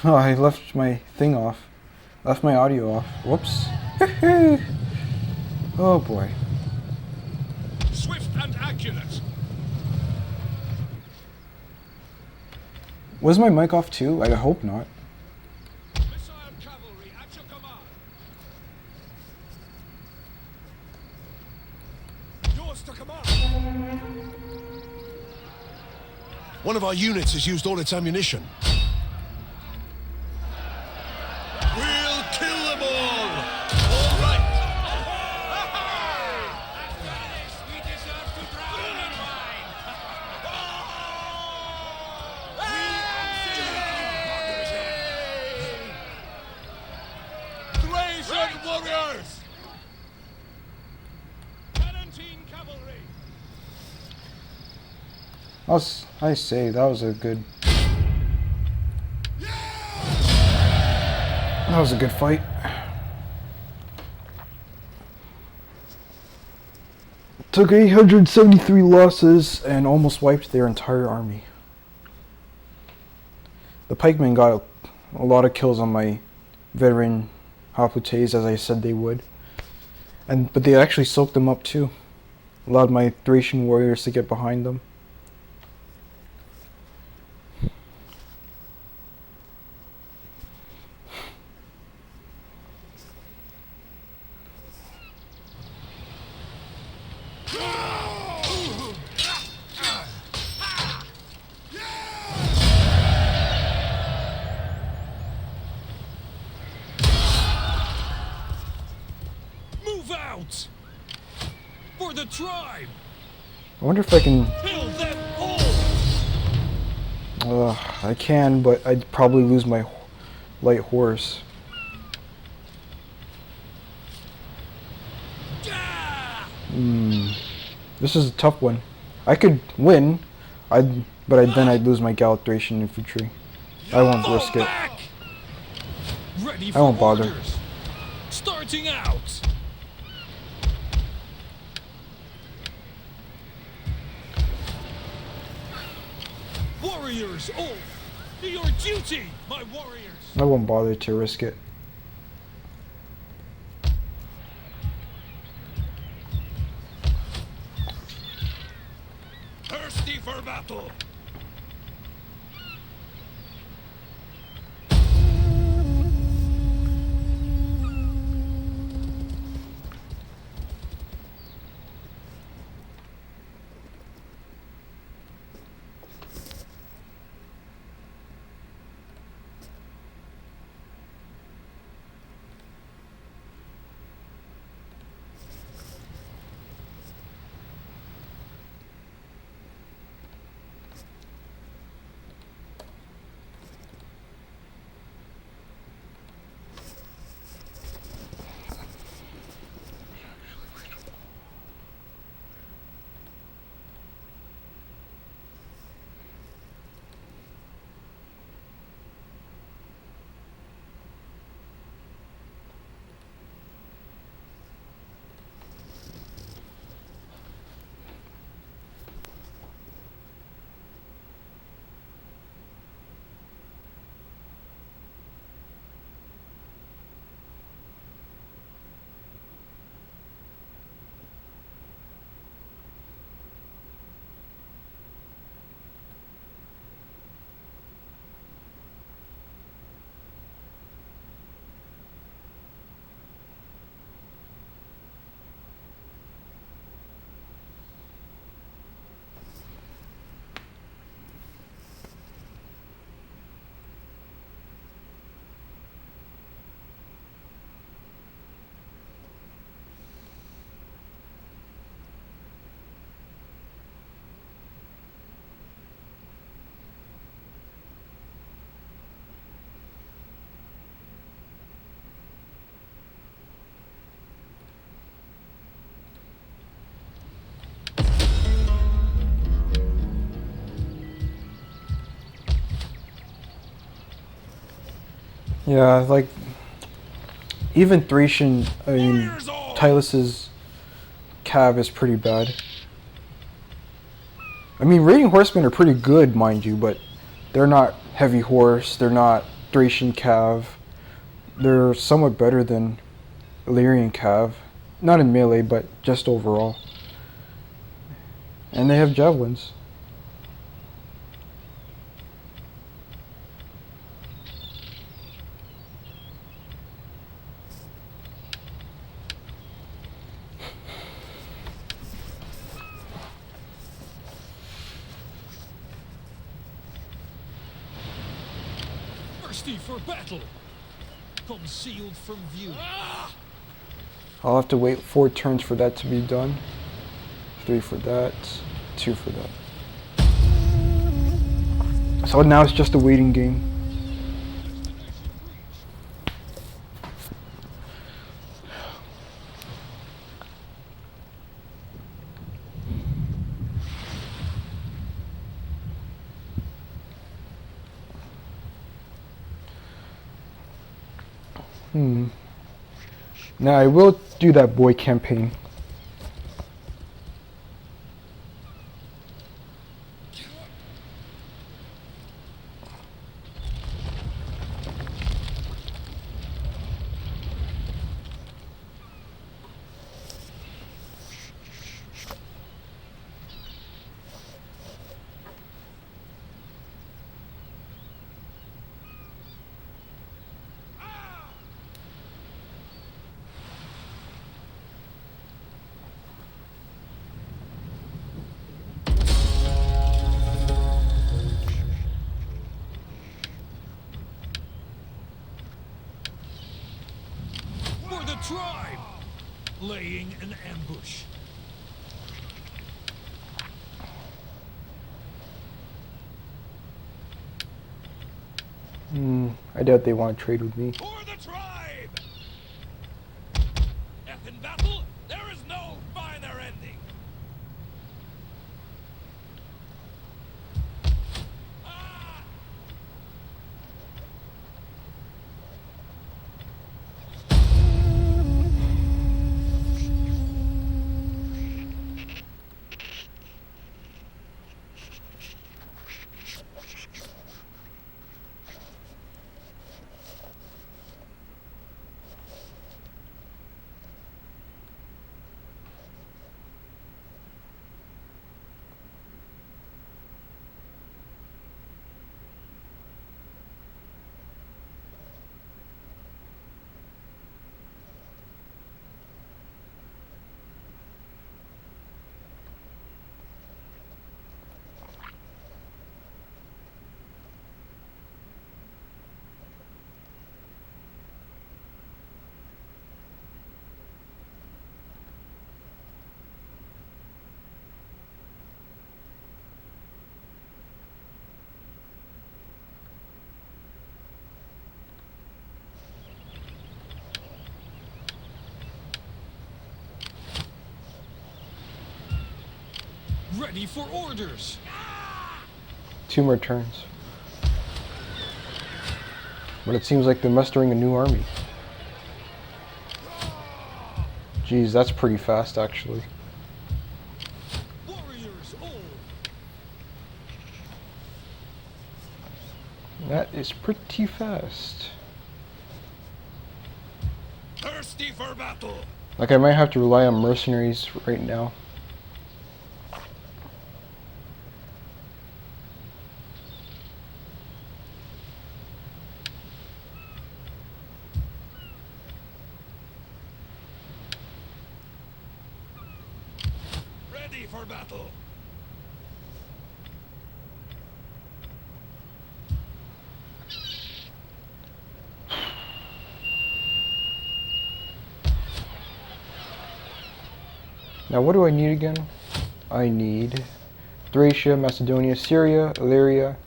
Oh, I left my thing off. Left my audio off. Whoops. Oh boy. Swift and accurate. Was my mic off too? I hope not. Missile cavalry at your command. Yours to command. One of our units has used all its ammunition. We'll kill them all. All right. We deserve to drown in wine. Thracian warriors. 17 cavalry. I say that was a good. That was a good fight. Took 873 losses and almost wiped their entire army. The pikemen got a lot of kills on my veteran Haputes, as I said they would. But they actually soaked them up too. Allowed my Thracian warriors to get behind them. Move out! For the tribe! I wonder if I can. Kill them all! I can, but I'd probably lose my light horse. This is a tough one. I could win, then I'd lose my Thracian infantry. I won't risk it. Ready I for won't bother. orders. Starting out. Warriors, oh, to your duty, my warriors. I won't bother to risk it. Thirsty for battle. Yeah, like even Thracian, I mean, Warriors all! Tylis's cav is pretty bad. I mean, raiding horsemen are pretty good, mind you, but they're not heavy horse. They're not Thracian cav. They're somewhat better than Illyrian cav, not in melee, but just overall. And they have javelins. Thirsty for battle. Concealed from view. I'll have to wait 4 turns for that to be done. 3 for that, 2 for that. So now it's just a waiting game. Now I will do that Boii campaign. For the tribe! Laying an ambush. I doubt they want to trade with me. For the tribe! Death in battle, there is no finer ending. Ah! Ready for orders. 2 more turns. But it seems like they're mustering a new army. Geez, that's pretty fast actually. Warriors all. That is pretty fast. Thirsty for battle. Like I might have to rely on mercenaries right now. Ready for battle. Now what do I need again? I need Thracia, Macedonia, Syria, Illyria,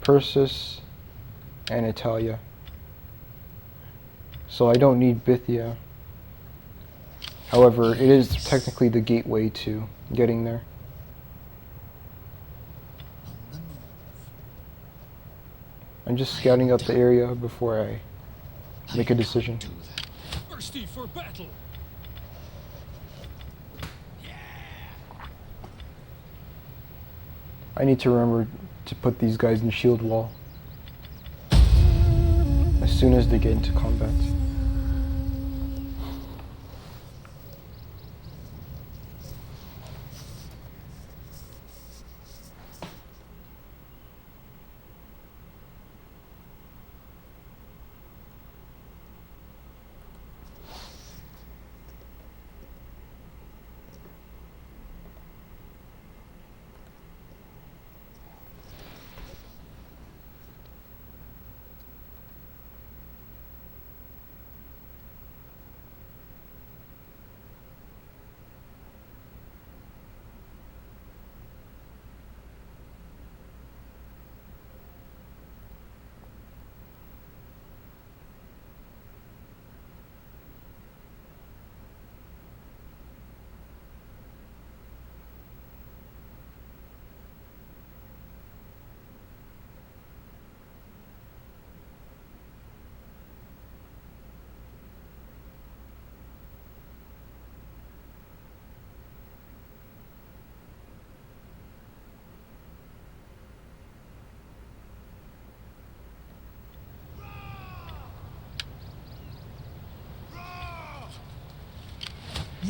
Persis, and Italia. So I don't need Bithynia. However, it is technically the gateway to getting there. I'm just scouting out the area before I make a decision. Thirsty for battle. I need to remember to put these guys in shield wall as soon as they get into combat.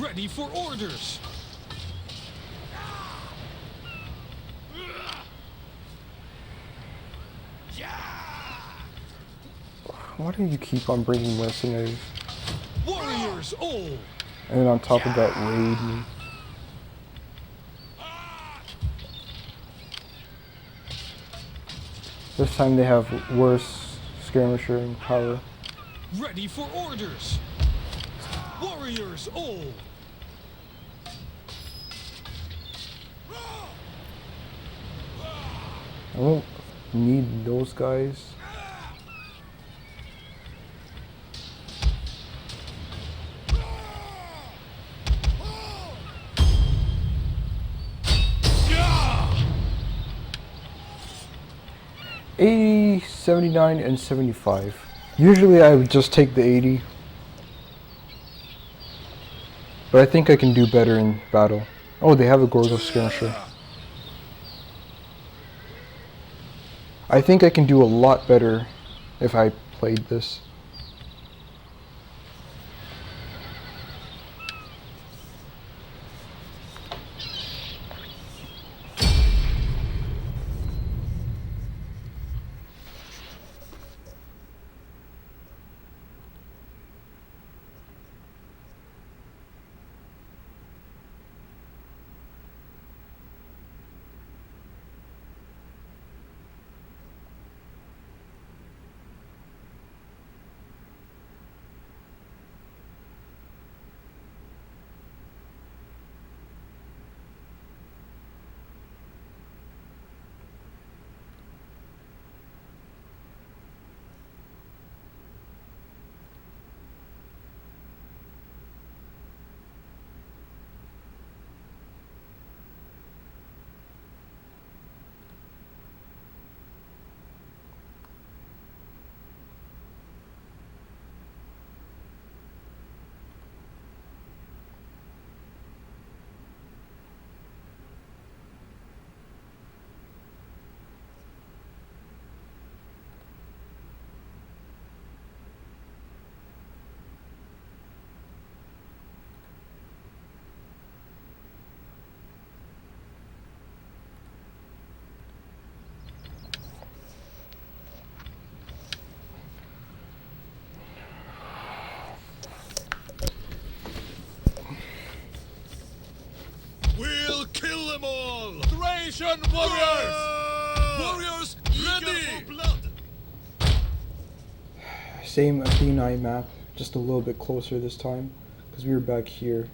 Ready for orders. Why do you keep on bringing mercenaries? Warriors all. And then on top of that, raid me. This time they have worse skirmisher and power. Ready for orders. Warriors all. I won't need those guys. Yeah! 80, 79, and 75. Usually I would just take the 80. But I think I can do better in battle. Oh, they have a Gorgo skirmisher. I think I can do a lot better if I played this. We'll kill them all! Thracian warriors! Warriors ready! For blood! Same Athena map, just a little bit closer this time, because we were back here.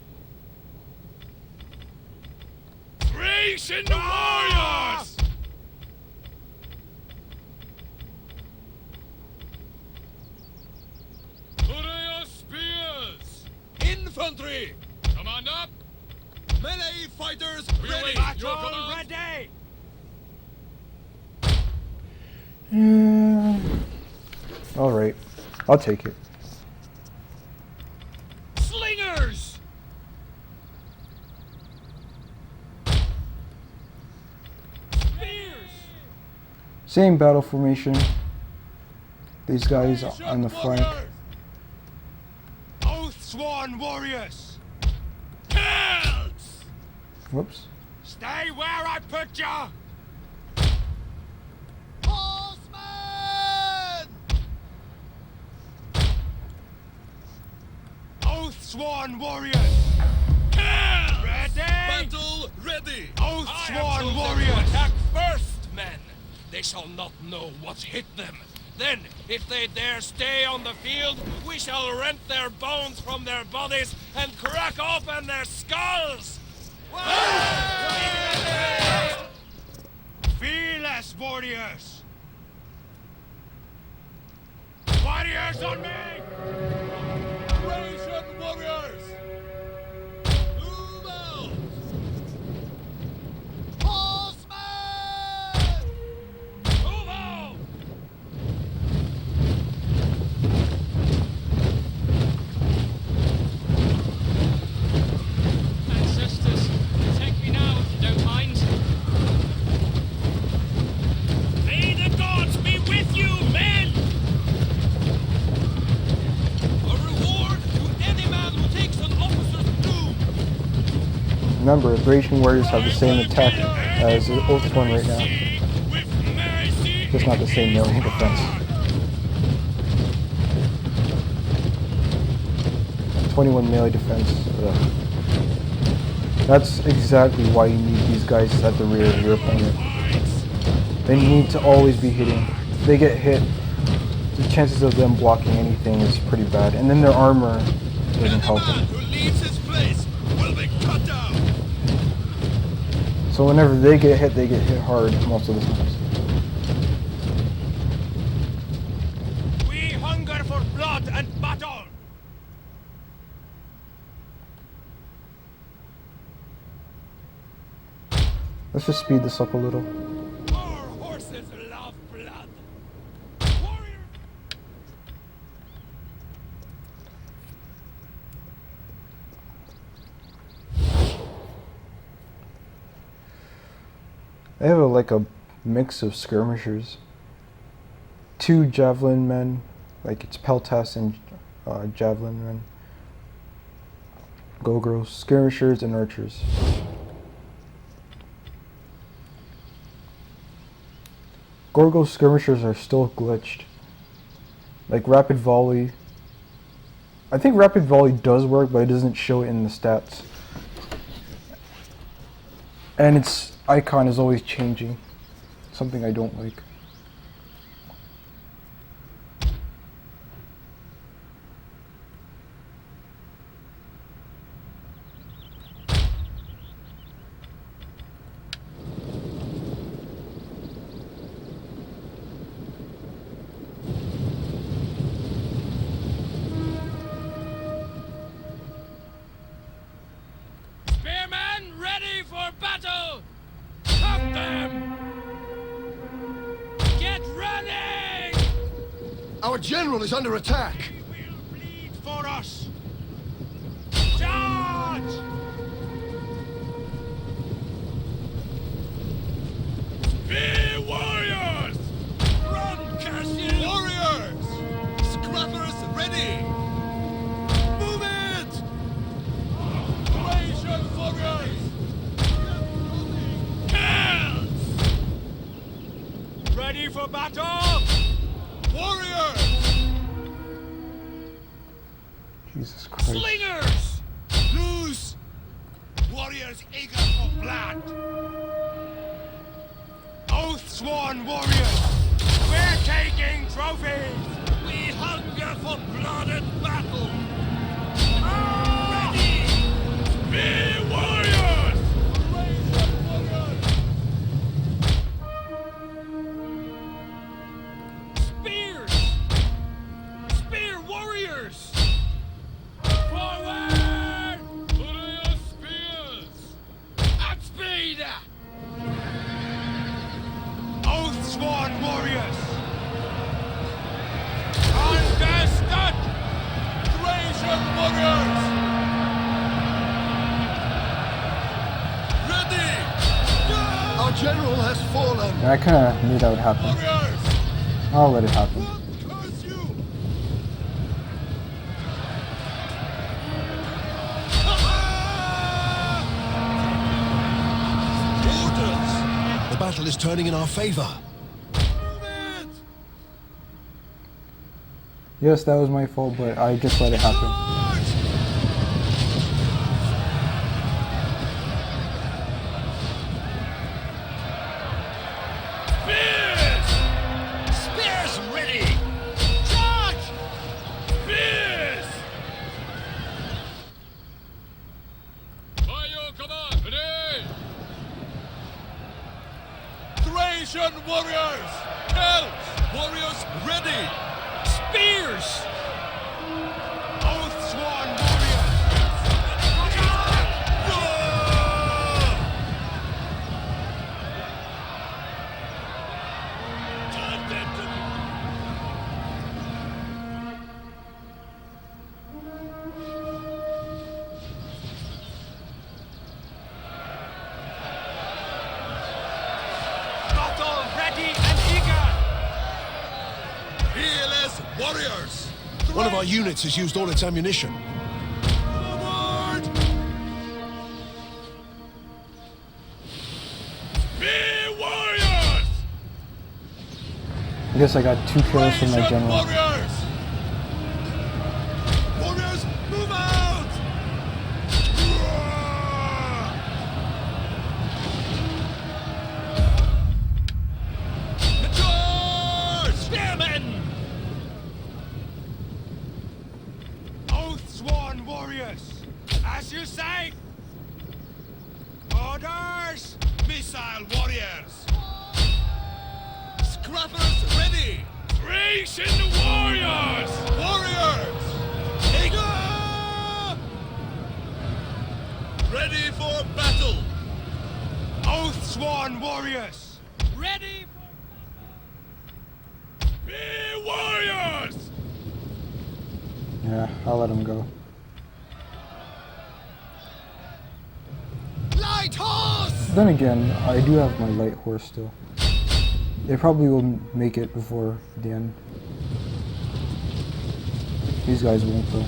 Thracian warriors! Put your spears! Infantry! Command up! Melee fighters ready! Battle ready! Alright, I'll take it. Slingers! Spears! Same battle formation. These guys on the flank. Oath-sworn warriors! Celts! Whoops. Stay where I put ya! Horsemen! Oath-sworn warriors! Celts! Ready? Battle ready! Oath-sworn warriors! Attack first, men! They shall not know what's hit them. Then, if they dare stay on the field, we shall rent their bones from their bodies and crack open their skulls! Fearless warriors! Warriors on me! Ration warriors! Move out! Horsemen! Move out! Ancestors, take me now if you don't mind. May the gods be with you, men! A reward to any man who takes an officer's doom! Remember, Thracian warriors have the same attack as the Oath-sworn right now. With mercy Just not the same melee defense. 21 melee defense. Ugh. That's exactly why you need these guys at the rear of your opponent. They need to always be hitting. If they get hit, the chances of them blocking anything is pretty bad. And then their armor doesn't help Any man them. who leaves his place will be cut down! So whenever they get hit hard most of the times. We hunger for blood and battle! Let's just speed this up a little. Our horses love blood. Warrior! They have like a mix of skirmishers. 2 javelin men, like it's Peltas and javelin men. Gogros, skirmishers, and archers. Gorgo skirmishers are still glitched. Like rapid volley. I think rapid volley does work, but it doesn't show it in the stats. And its icon is always changing. Something I don't like. Spearmen ready for battle! Cut them! Get running! Our general is under attack! He will bleed for us! Charge! Be warriors! Run, Cassian! Warriors! Scrappers ready! Move it! Ration warriors! Celts! Ready for battle! Warriors! Jesus Christ. Slingers! Loose! Warriors eager for blood! Oath-sworn warriors! We're taking trophies! We hunger for blood and battle! Ready! Be warriors! Ration warriors! Spears! Spear warriors! Forward! Put your spears! At speed! Oath-sworn warriors! Thracian warriors! Ready! Our general has fallen. I kind of knew that would happen. Warriors! I'll let it happen. Curse you! Orders! The battle is turning in our favor. Move it! Yes, that was my fault, but I just let it happen. Charge! Spears! Spears ready! Charge! Spears! By your command, ready! Thracian warriors! Celts! Warriors ready! Spears! Oath-sworn warriors! Battle ready and eager! Fearless warriors! One of our units has used all its ammunition. Forward! Be warriors! I guess I got too careless with my Thracian general. warriors! Warriors, move out! Charge! Spearmen! Oath-sworn warriors! As you say! Orders! Missile warriors! Scrappers ready! Thracian warriors! Warriors! Ready for battle! Oath-sworn warriors! Ready Be warriors! Yeah, I'll let him go. Light horse! Then again, I do have my light horse still. They probably will make it before the end. These guys won't though.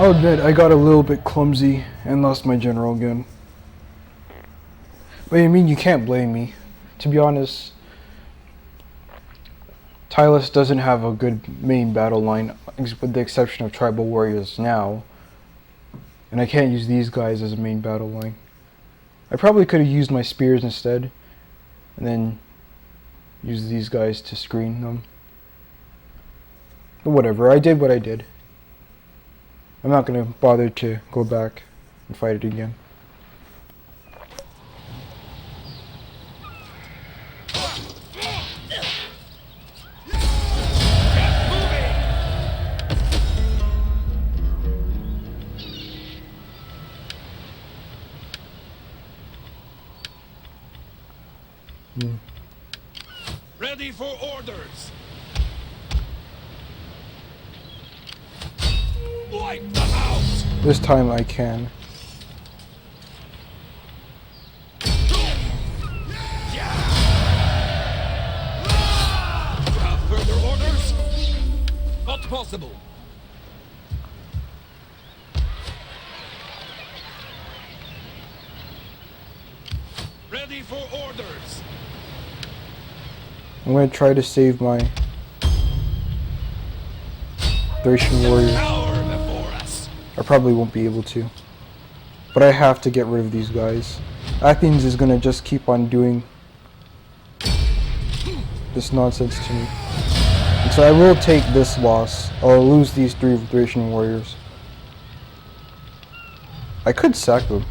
I'll admit I got a little bit clumsy and lost my general again. But I mean, you can't blame me. To be honest, Tylis doesn't have a good main battle line, with the exception of tribal warriors now. And I can't use these guys as a main battle line. I probably could have used my spears instead, and then use these guys to screen them. But whatever, I did what I did. I'm not going to bother to go back and fight it again. Ready for orders! Wipe them out! This time I can. Further orders? Not possible. Ready for orders! I'm going to try to save my Thracian warriors. Power before us! I probably won't be able to. But I have to get rid of these guys. Athens is going to just keep on doing this nonsense to me. And so I will take this loss. I'll lose these 3 Thracian warriors. I could sack them.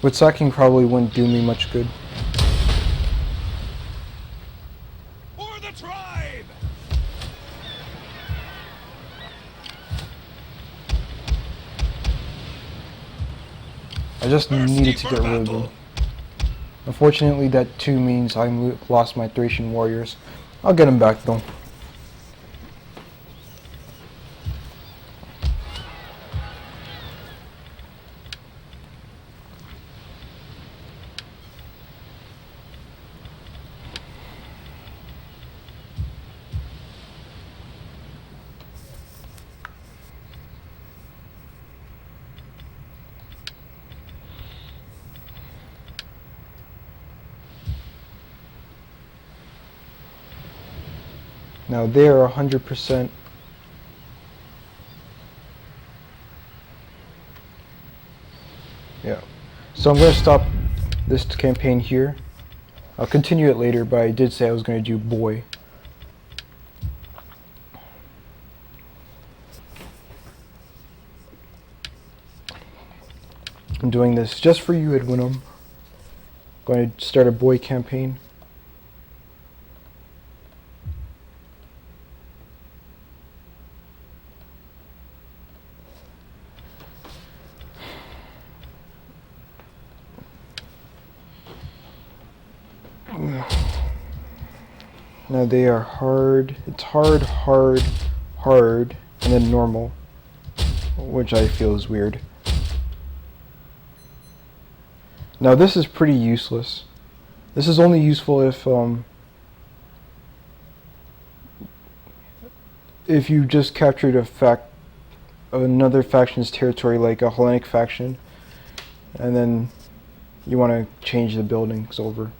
But sacking probably wouldn't do me much good. For the tribe! just needed to get rid of them. Unfortunately, that too means I lost my Thracian warriors. I'll get them back though. Now they are 100%. Yeah. So I'm going to stop this campaign here. I'll continue it later, but I did say I was going to do Boii. I'm doing this just for you, Edwinum. Going to start a Boii campaign. Now they are hard. It's hard, hard, hard, and then normal, which I feel is weird. Now this is pretty useless. This is only useful if you just captured another faction's territory, like a Hellenic faction, and then you want to change the buildings over.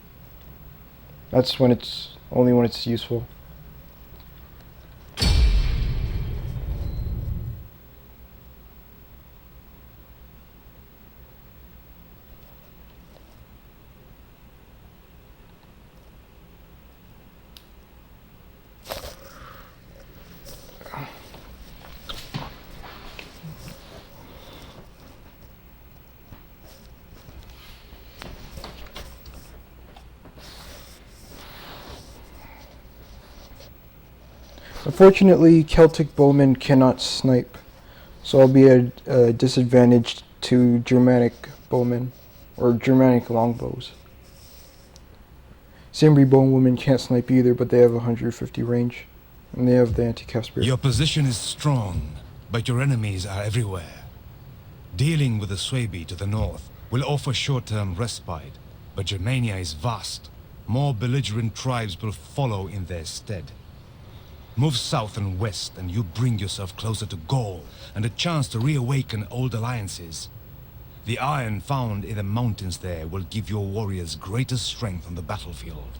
That's when it's only when it's useful. Unfortunately, Celtic bowmen cannot snipe, so I'll be at a disadvantage to Germanic bowmen, or Germanic longbows. Cimbri bowmen can't snipe either, but they have 150 range, and they have the anti-cav spear. Your position is strong, but your enemies are everywhere. Dealing with the Suebi to the north will offer short-term respite, but Germania is vast. More belligerent tribes will follow in their stead. Move south and west, and you bring yourself closer to Gaul and a chance to reawaken old alliances. The iron found in the mountains there will give your warriors greater strength on the battlefield.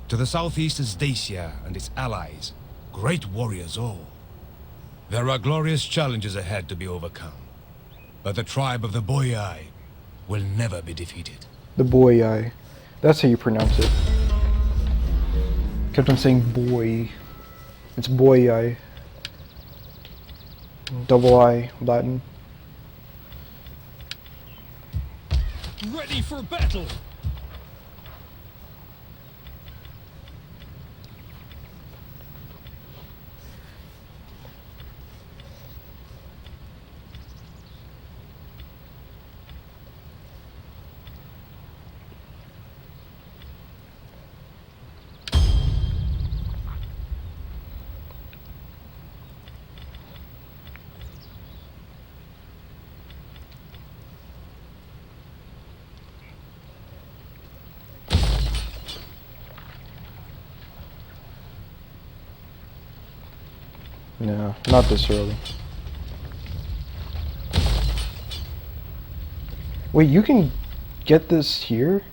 To the southeast is Dacia and its allies, great warriors all. There are glorious challenges ahead to be overcome, but the tribe of the Boii will never be defeated. The Boii. That's how you pronounce it. Kept on saying boy. It's Boii. Double I, Latin. Ready for battle! No, not this early. Wait, you can get this here?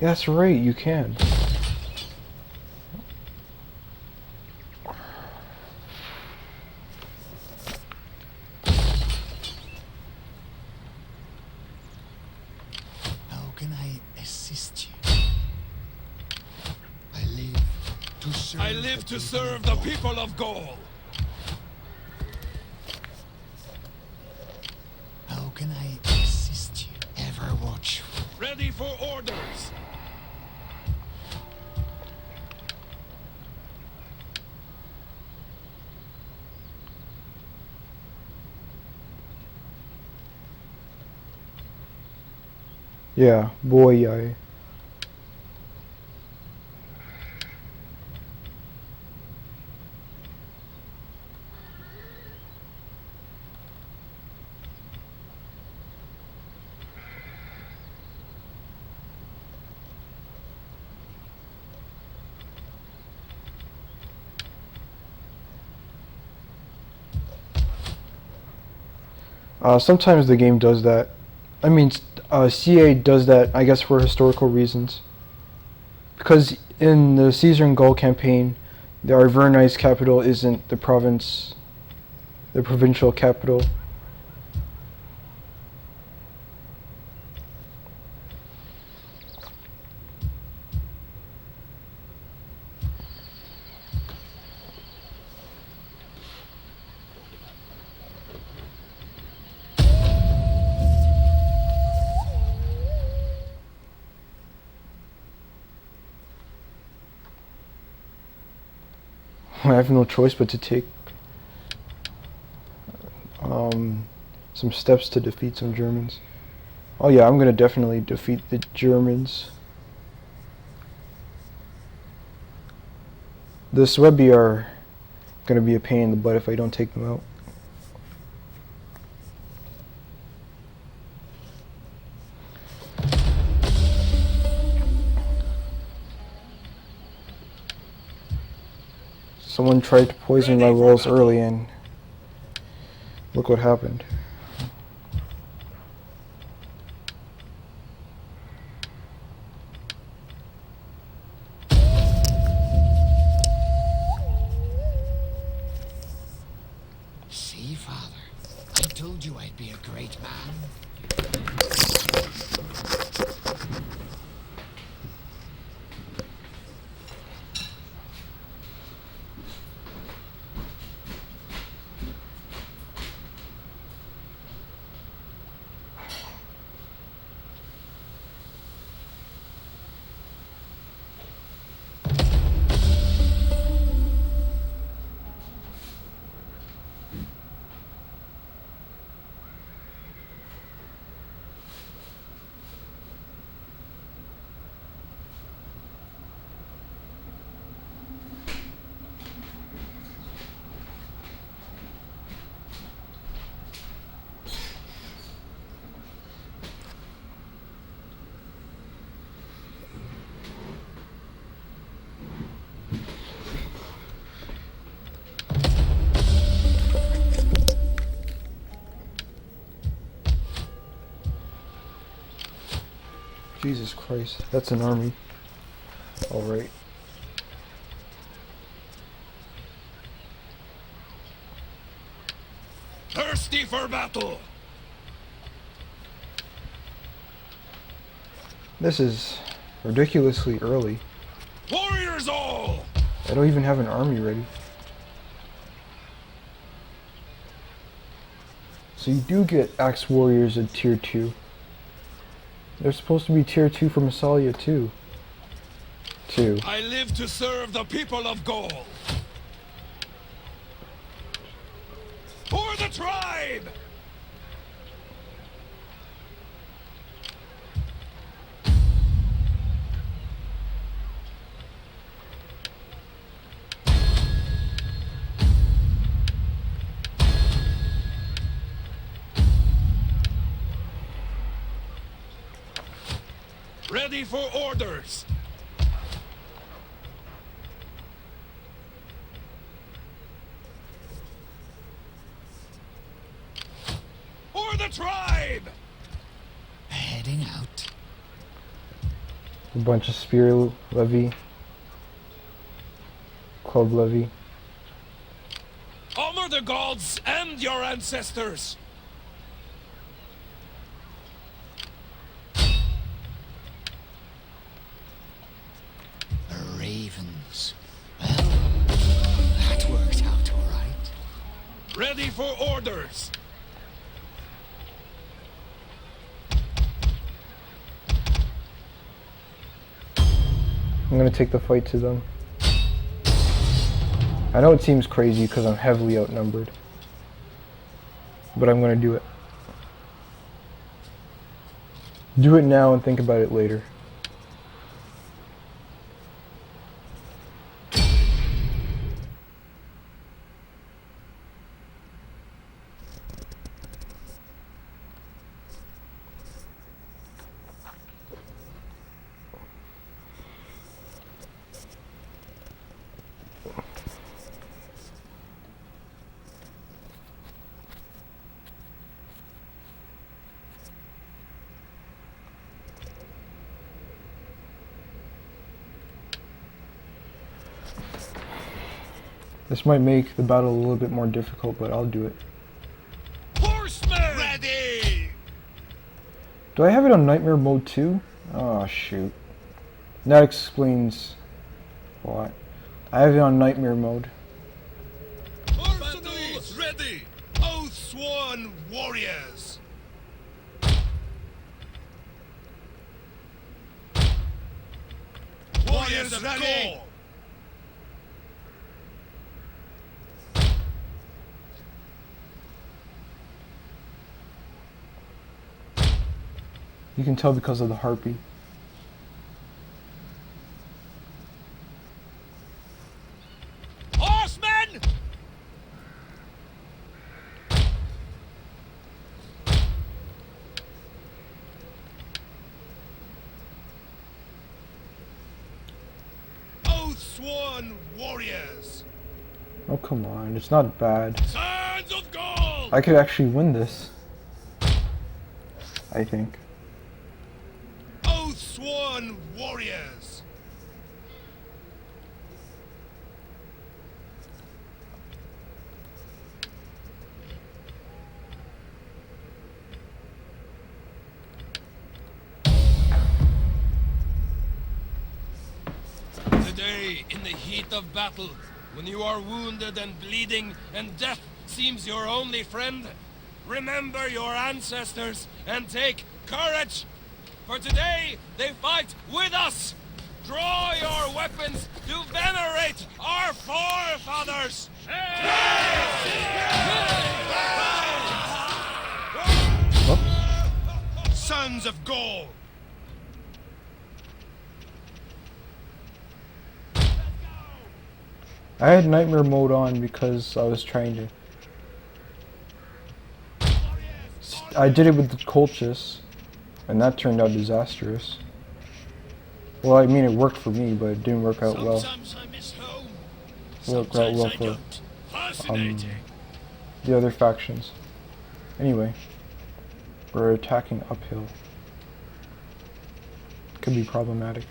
Yeah, that's right, you can. How can I assist you? I live to serve the people of Gaul. How can I assist you? Ever watchful. Ready for orders. Yeah, Boii. Sometimes the game does that. I mean, CA does that, I guess, for historical reasons. Because in the Caesar and Gaul campaign, the Arverni's capital isn't the province, the provincial capital. I have no choice but to take some steps to defeat some Germans. Oh yeah, I'm gonna definitely defeat the Germans. The Suebi are gonna be a pain in the butt if I don't take them out. Someone tried to poison my rolls early and look what happened. See, Father, I told you I'd be a great man. Jesus Christ, that's an army. Alright. Thirsty for battle! This is ridiculously early. Warriors all! I don't even have an army ready. So you do get axe warriors at tier 2. They're supposed to be tier 2 for Massalia too. 2. I live to serve the people of Gaul. For the tribe! Ready for orders! For the tribe! Heading out. A bunch of spear levy. Club levy. Honor the gods and your ancestors! Ravens. Well, that worked out all right. Ready for orders! I'm gonna take the fight to them. I know it seems crazy because I'm heavily outnumbered, but I'm gonna do it. Do it now and think about it later. This might make the battle a little bit more difficult, but I'll do it. Horsemen! Ready! Do I have it on nightmare mode too? Oh shoot. That explains what. I have it on nightmare mode. Battles ready! Oath sworn warriors! Warriors of ready! You can tell because of the harpy. Horsemen! Oath sworn warriors! Oh come on, it's not bad. Sons of Gaul! I could actually win this. I think. Oath sworn warriors! Today, in the heat of battle, when you are wounded and bleeding and death seems your only friend, remember your ancestors and take courage! For today, they fight with us! Draw your weapons to venerate our forefathers! Sons of Gaul! I had nightmare mode on because I was trying to. I did it with the Colchis, and that turned out disastrous. Well, I mean, it worked for me, but it didn't work out well. Sometimes I miss home. Worked out well Sometimes I for don't. Fascinating. the other factions. Anyway, we're attacking uphill. Could be problematic.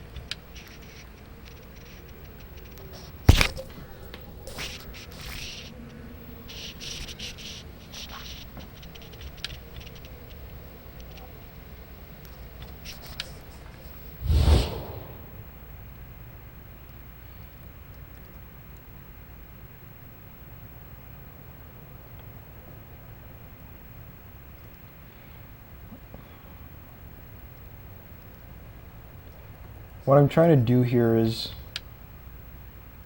What I'm trying to do here is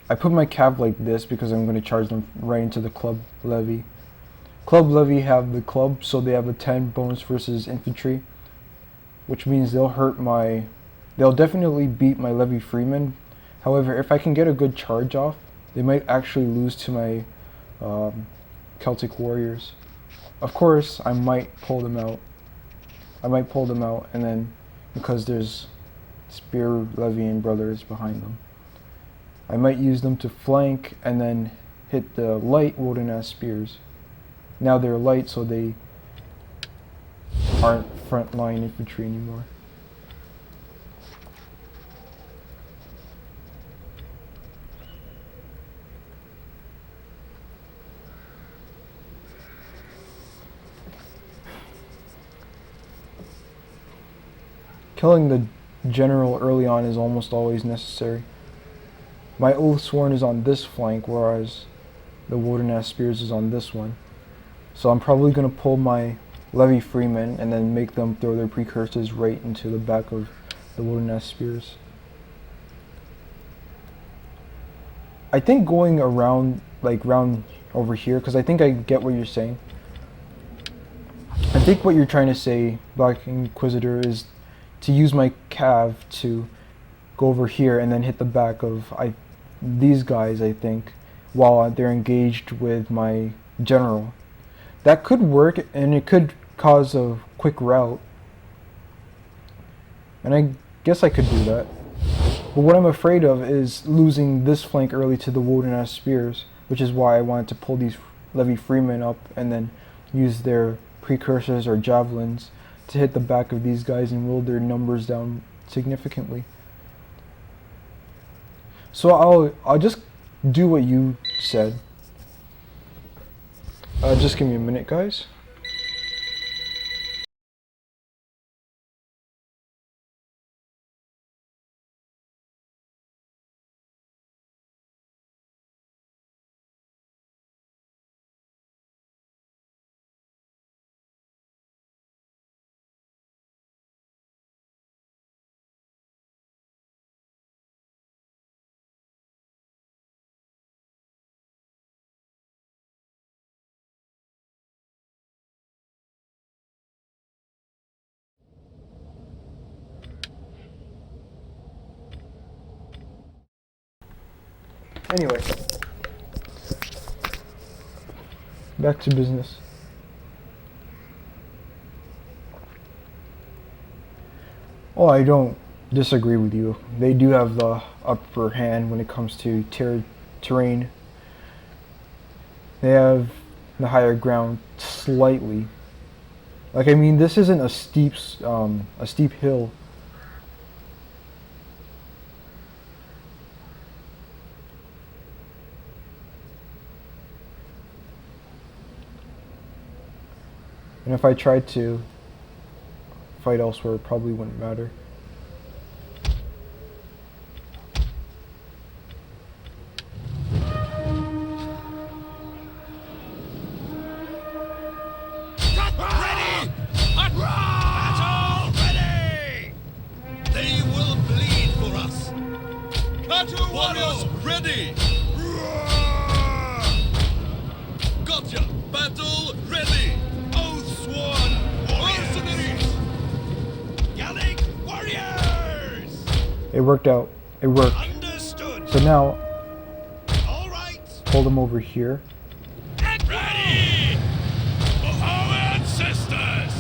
I put my cav like this because I'm going to charge them right into the club levy. Club levy have the club, so they have a 10 bonus versus infantry, which means they'll definitely beat my levy freemen. However, if I can get a good charge off, they might actually lose to my Celtic warriors. Of course, I might pull them out. And then because there's spear Levian brothers behind them, I might use them to flank and then hit the light Woden-ass spears. Now they're light, so they aren't frontline infantry anymore. Killing the general early on is almost always necessary. My Oath Sworn is on this flank, whereas the Woden-ass Spears is on this one. So I'm probably going to pull my Levy Freemen and then make them throw their precursors right into the back of the Woden-ass Spears. I think going around, like round over here, because I think I get what you're saying. I think what you're trying to say, Black Inquisitor, is to use my cav to go over here and then hit the back of these guys, I think, while they're engaged with my general. That could work, and it could cause a quick rout. And I guess I could do that. But what I'm afraid of is losing this flank early to the Woden spears, which is why I wanted to pull these Levy Freemen up and then use their precursors or javelins to hit the back of these guys and roll their numbers down significantly. So I'll just do what you said. Just give me a minute, guys. Anyway, back to business. Oh, I don't disagree with you. They do have the upper hand when it comes to terrain. They have the higher ground slightly. Like, I mean, this isn't a steep hill. And if I tried to fight elsewhere, it probably wouldn't matter. Ready! Battle ready! They will bleed for us. Battle warriors ready! Gotcha! Battle ready! Oath sworn! Mercenaries! Gallic warriors! It worked out. It worked. Understood! So now, All right! hold them over here. Ready! For our ancestors!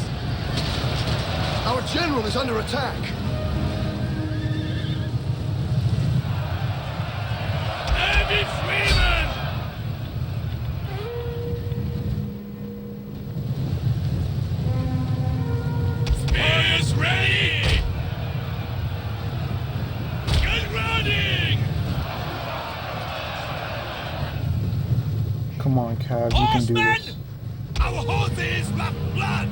Our general is under attack. Nervii Freeman! Spears ready! Get running! Come on, Cav, you can do this. Horsemen! Our horses love blood!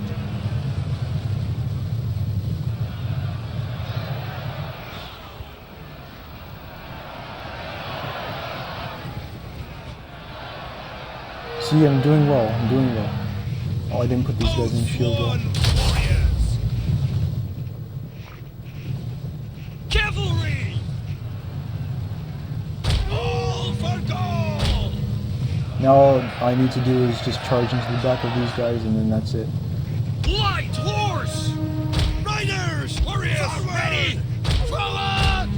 See, I'm doing well. I'm doing well. Oh, I didn't put these guys in shield though. Warriors! Cavalry! All for goal! Now all I need to do is just charge into the back of these guys, and then that's it. Light horse! Riders! Warriors! Ready! Forward!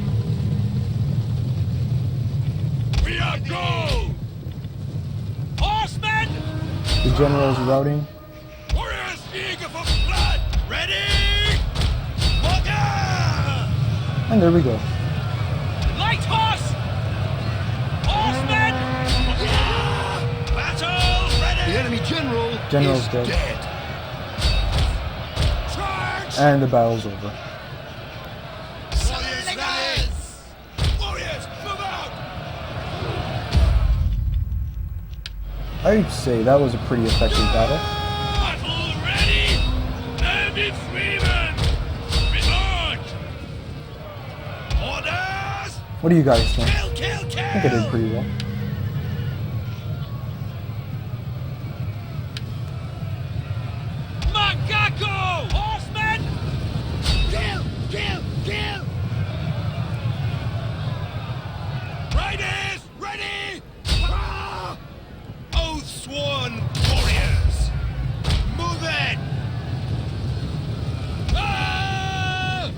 We are go! Horsemen! The general's routing. Warriors eager for blood! Ready! Order! And there we go. Light horse! Horsemen! Battle ready! The enemy general General's is dead. dead. Charge! And the battle's over. Warriors ready! Warriors, move out! I'd say that was a pretty effective battle. Battle ready! Nervii Freeman! Relaunch! Orders! What do you guys think? Kill, kill, kill! I think I did pretty well. Macaco! Horsemen! Kill, kill, kill! Riders, ready! Ah! Oath sworn warriors! Move it! Ah!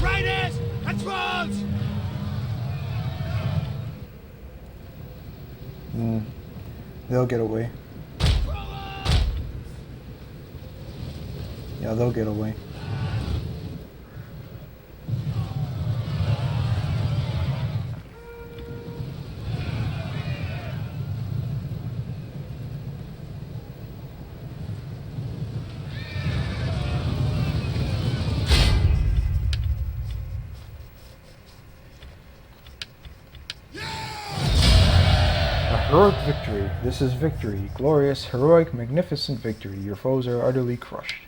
Riders! Patrols! They'll get away. Yeah, they'll get away. Heroic victory. This is victory. Glorious, heroic, magnificent victory. Your foes are utterly crushed.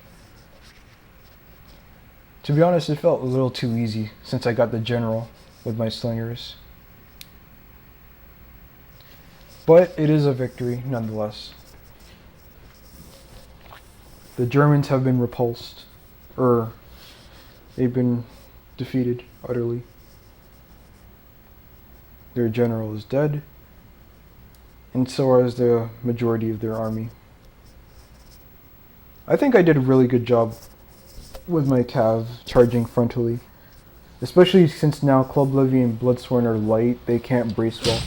To be honest, it felt a little too easy since I got the general with my slingers. But it is a victory nonetheless. The Germans have been repulsed. They've been defeated utterly. Their general is dead. And so is the majority of their army. I think I did a really good job with my cav charging frontally. Especially since now Club Levy and Bloodsworn are light, they can't brace well.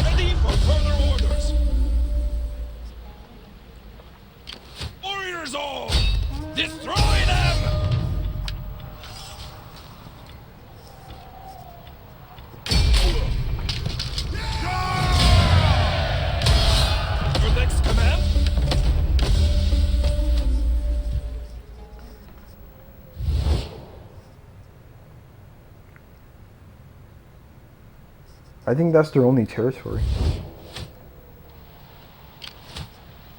Ready for further orders! Warriors all! Destroy them! Your next command? I think that's their only territory.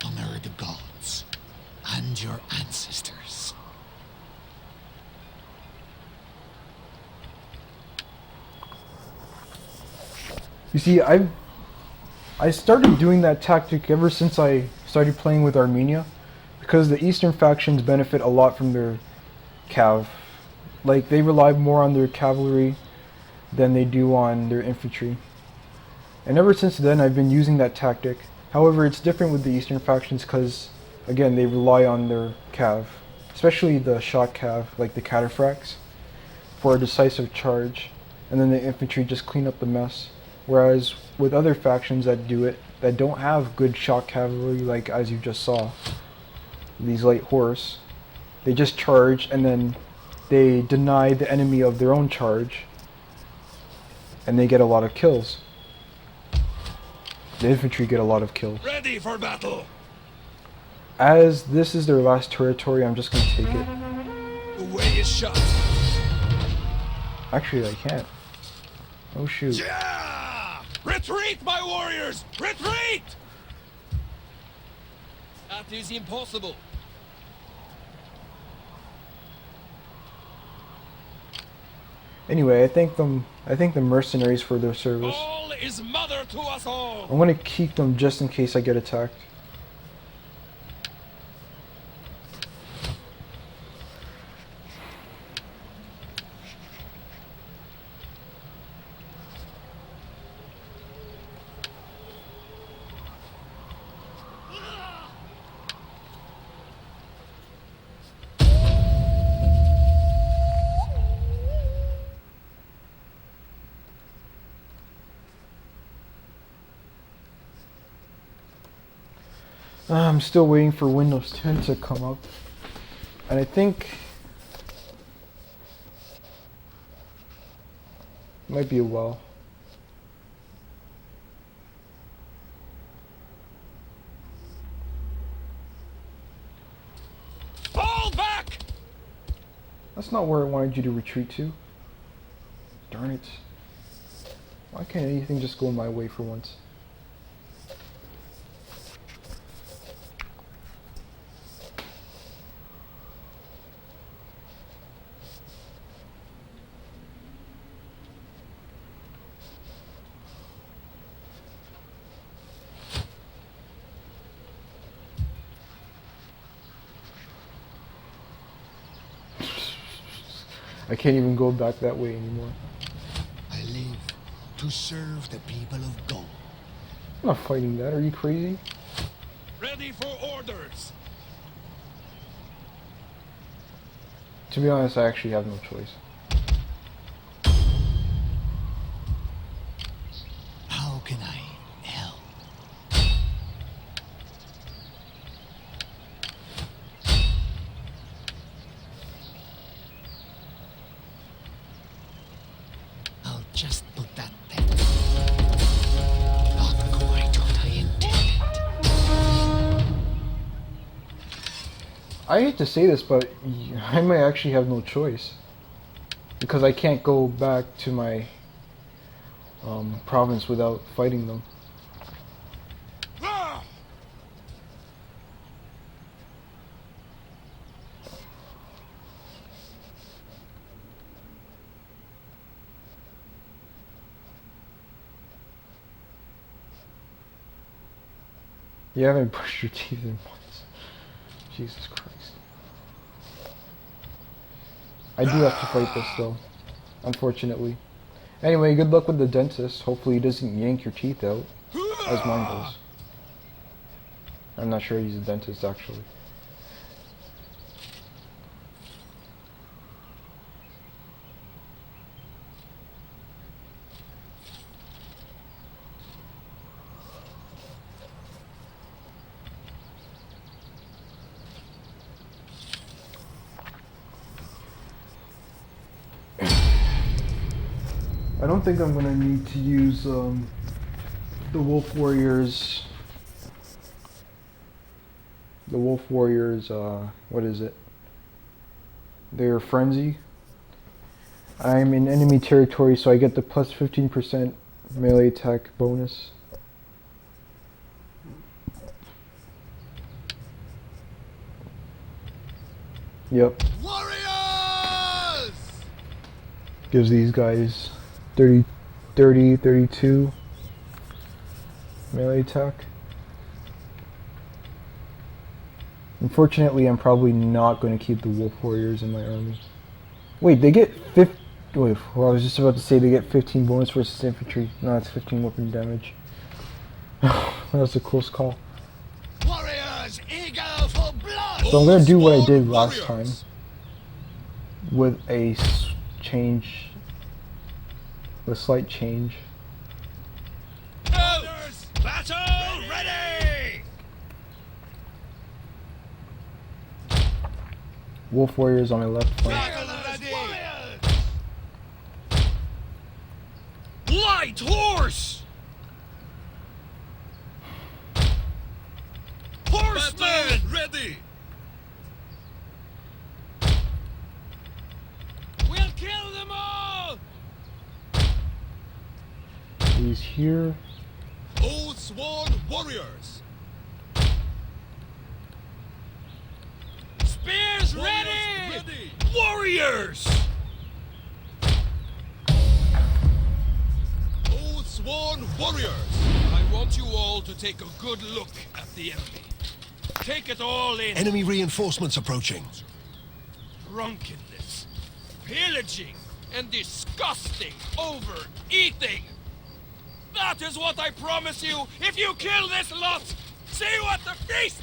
Honor the gods and your ancestors. You see, I started doing that tactic ever since I started playing with Armenia, because the Eastern factions benefit a lot from their cav. Like, they rely more on their cavalry than they do on their infantry. And ever since then, I've been using that tactic. However, it's different with the Eastern factions because, again, they rely on their cav, especially the shot cav, like the cataphracts, for a decisive charge, and then the infantry just clean up the mess. Whereas with other factions that do it, that don't have good shot cavalry, like as you just saw, these light horse, they just charge and then they deny the enemy of their own charge, and they get a lot of kills. The infantry get a lot of kills. Ready for battle! As this is their last territory, I'm just gonna take it. The way is shut! Actually, I can't. Oh shoot. Yeah! Retreat, my warriors! Retreat! That is impossible. Anyway, I thank the mercenaries for their service. All is mother to us all! I'm gonna keep them just in case I get attacked. I'm still waiting for Windows 10 to come up, and I think it might be a while. Fall back! That's not where I wanted you to retreat to. Darn it. Why can't anything just go my way for once? I can't even go back that way anymore. I to serve the people of Gaul. I'm not fighting that. Are you crazy? Ready for orders. To be honest, I actually have no choice. How can I help? I'll just put that there. Not quite what I intended. I hate to say this, but I might actually have no choice. Because I can't go back to my province without fighting them. Ah! You haven't brushed your teeth in months. Jesus Christ. I do have to fight this though, unfortunately. Anyway, good luck with the dentist. Hopefully he doesn't yank your teeth out, as mine does. I'm not sure he's a dentist actually. I don't think I'm gonna need to use the Wolf Warriors. The Wolf Warriors, what is it? Their frenzy. I'm in enemy territory, so I get the plus 15% melee attack bonus. Yep. Warriors! Gives these guys 32 melee attack. Unfortunately, I'm probably not going to keep the Wolf Warriors in my army. Wait, they get 50. Wait, well, I was just about to say they get 15 bonus versus infantry. No, it's 15 weapon damage. That was a close call. Warriors eager for blood! So I'm going to do what I did last time with a change. A slight change. Orders! Battle ready! Wolf Warriors on my left flank. Light horse! Horsemen! Ready. We'll kill them all! He's here. Oath sworn warriors. Spears Warriors ready! ready. Warriors! Oath sworn warriors. I want you all to take a good look at the enemy. Take it all in. Enemy reinforcements approaching. Drunkenness, pillaging, and disgusting overeating. That is what I promise you if you kill this lot. See you at the feast!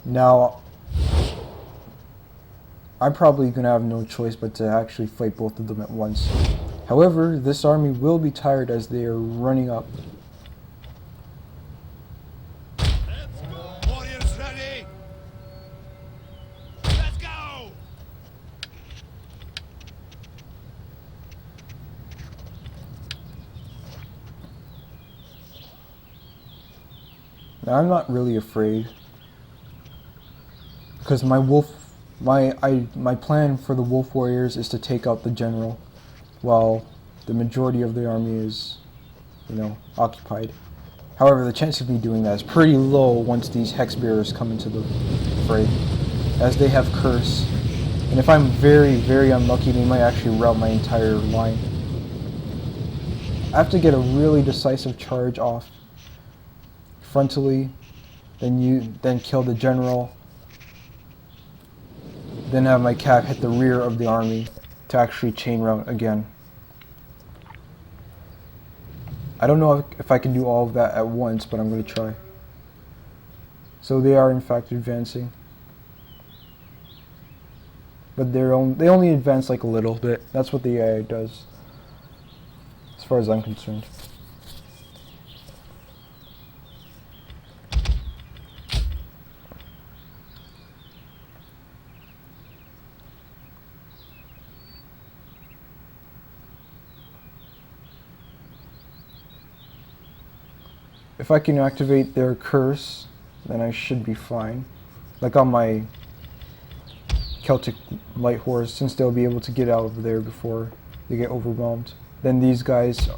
Now, I'm probably going to have no choice but to actually fight both of them at once. However, this army will be tired as they are running up. Warriors ready. Let's go! Now, I'm not really afraid, because my plan for the Wolf Warriors is to take out the general, while the majority of the army is, occupied. However, the chance of me doing that is pretty low once these Hex Bearers come into the fray, as they have Curse, and if I'm very, very unlucky, they might actually rout my entire line. I have to get a really decisive charge off frontally, then kill the general, Then have my cav hit the rear of the army to actually chain route again. I don't know if I can do all of that at once, but I'm going to try. So they are in fact advancing. But they only advance like a little bit. That's what the AI does, as far as I'm concerned. If I can activate their curse, then I should be fine. Like on my Celtic light horse, since they'll be able to get out of there before they get overwhelmed. Then these guys,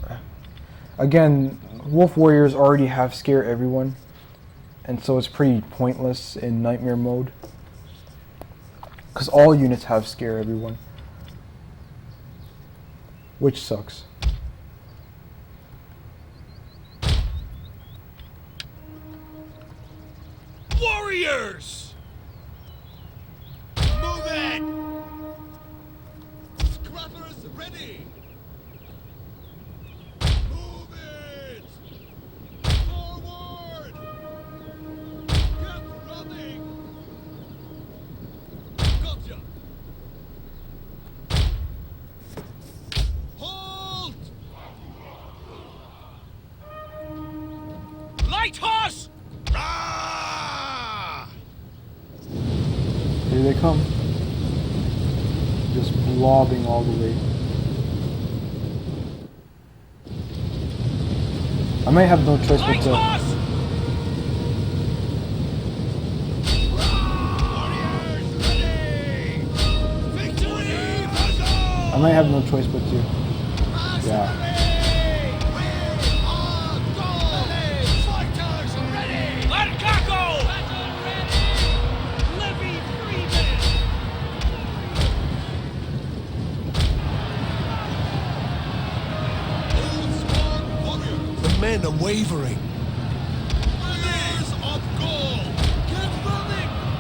again, wolf warriors already have scare everyone, and so it's pretty pointless in nightmare mode, because all units have scare everyone, which sucks. Warriors! Move it! Scrappers ready! Move it! Forward! Get running! Gotcha! Halt! Light horse! Ah! Here they come. Just blobbing all the way. I might have no choice but Light to... horse! Warriors ready! Victory for I might have no choice but to... Yeah. Arcaco! Levy Freeman! The men are wavering.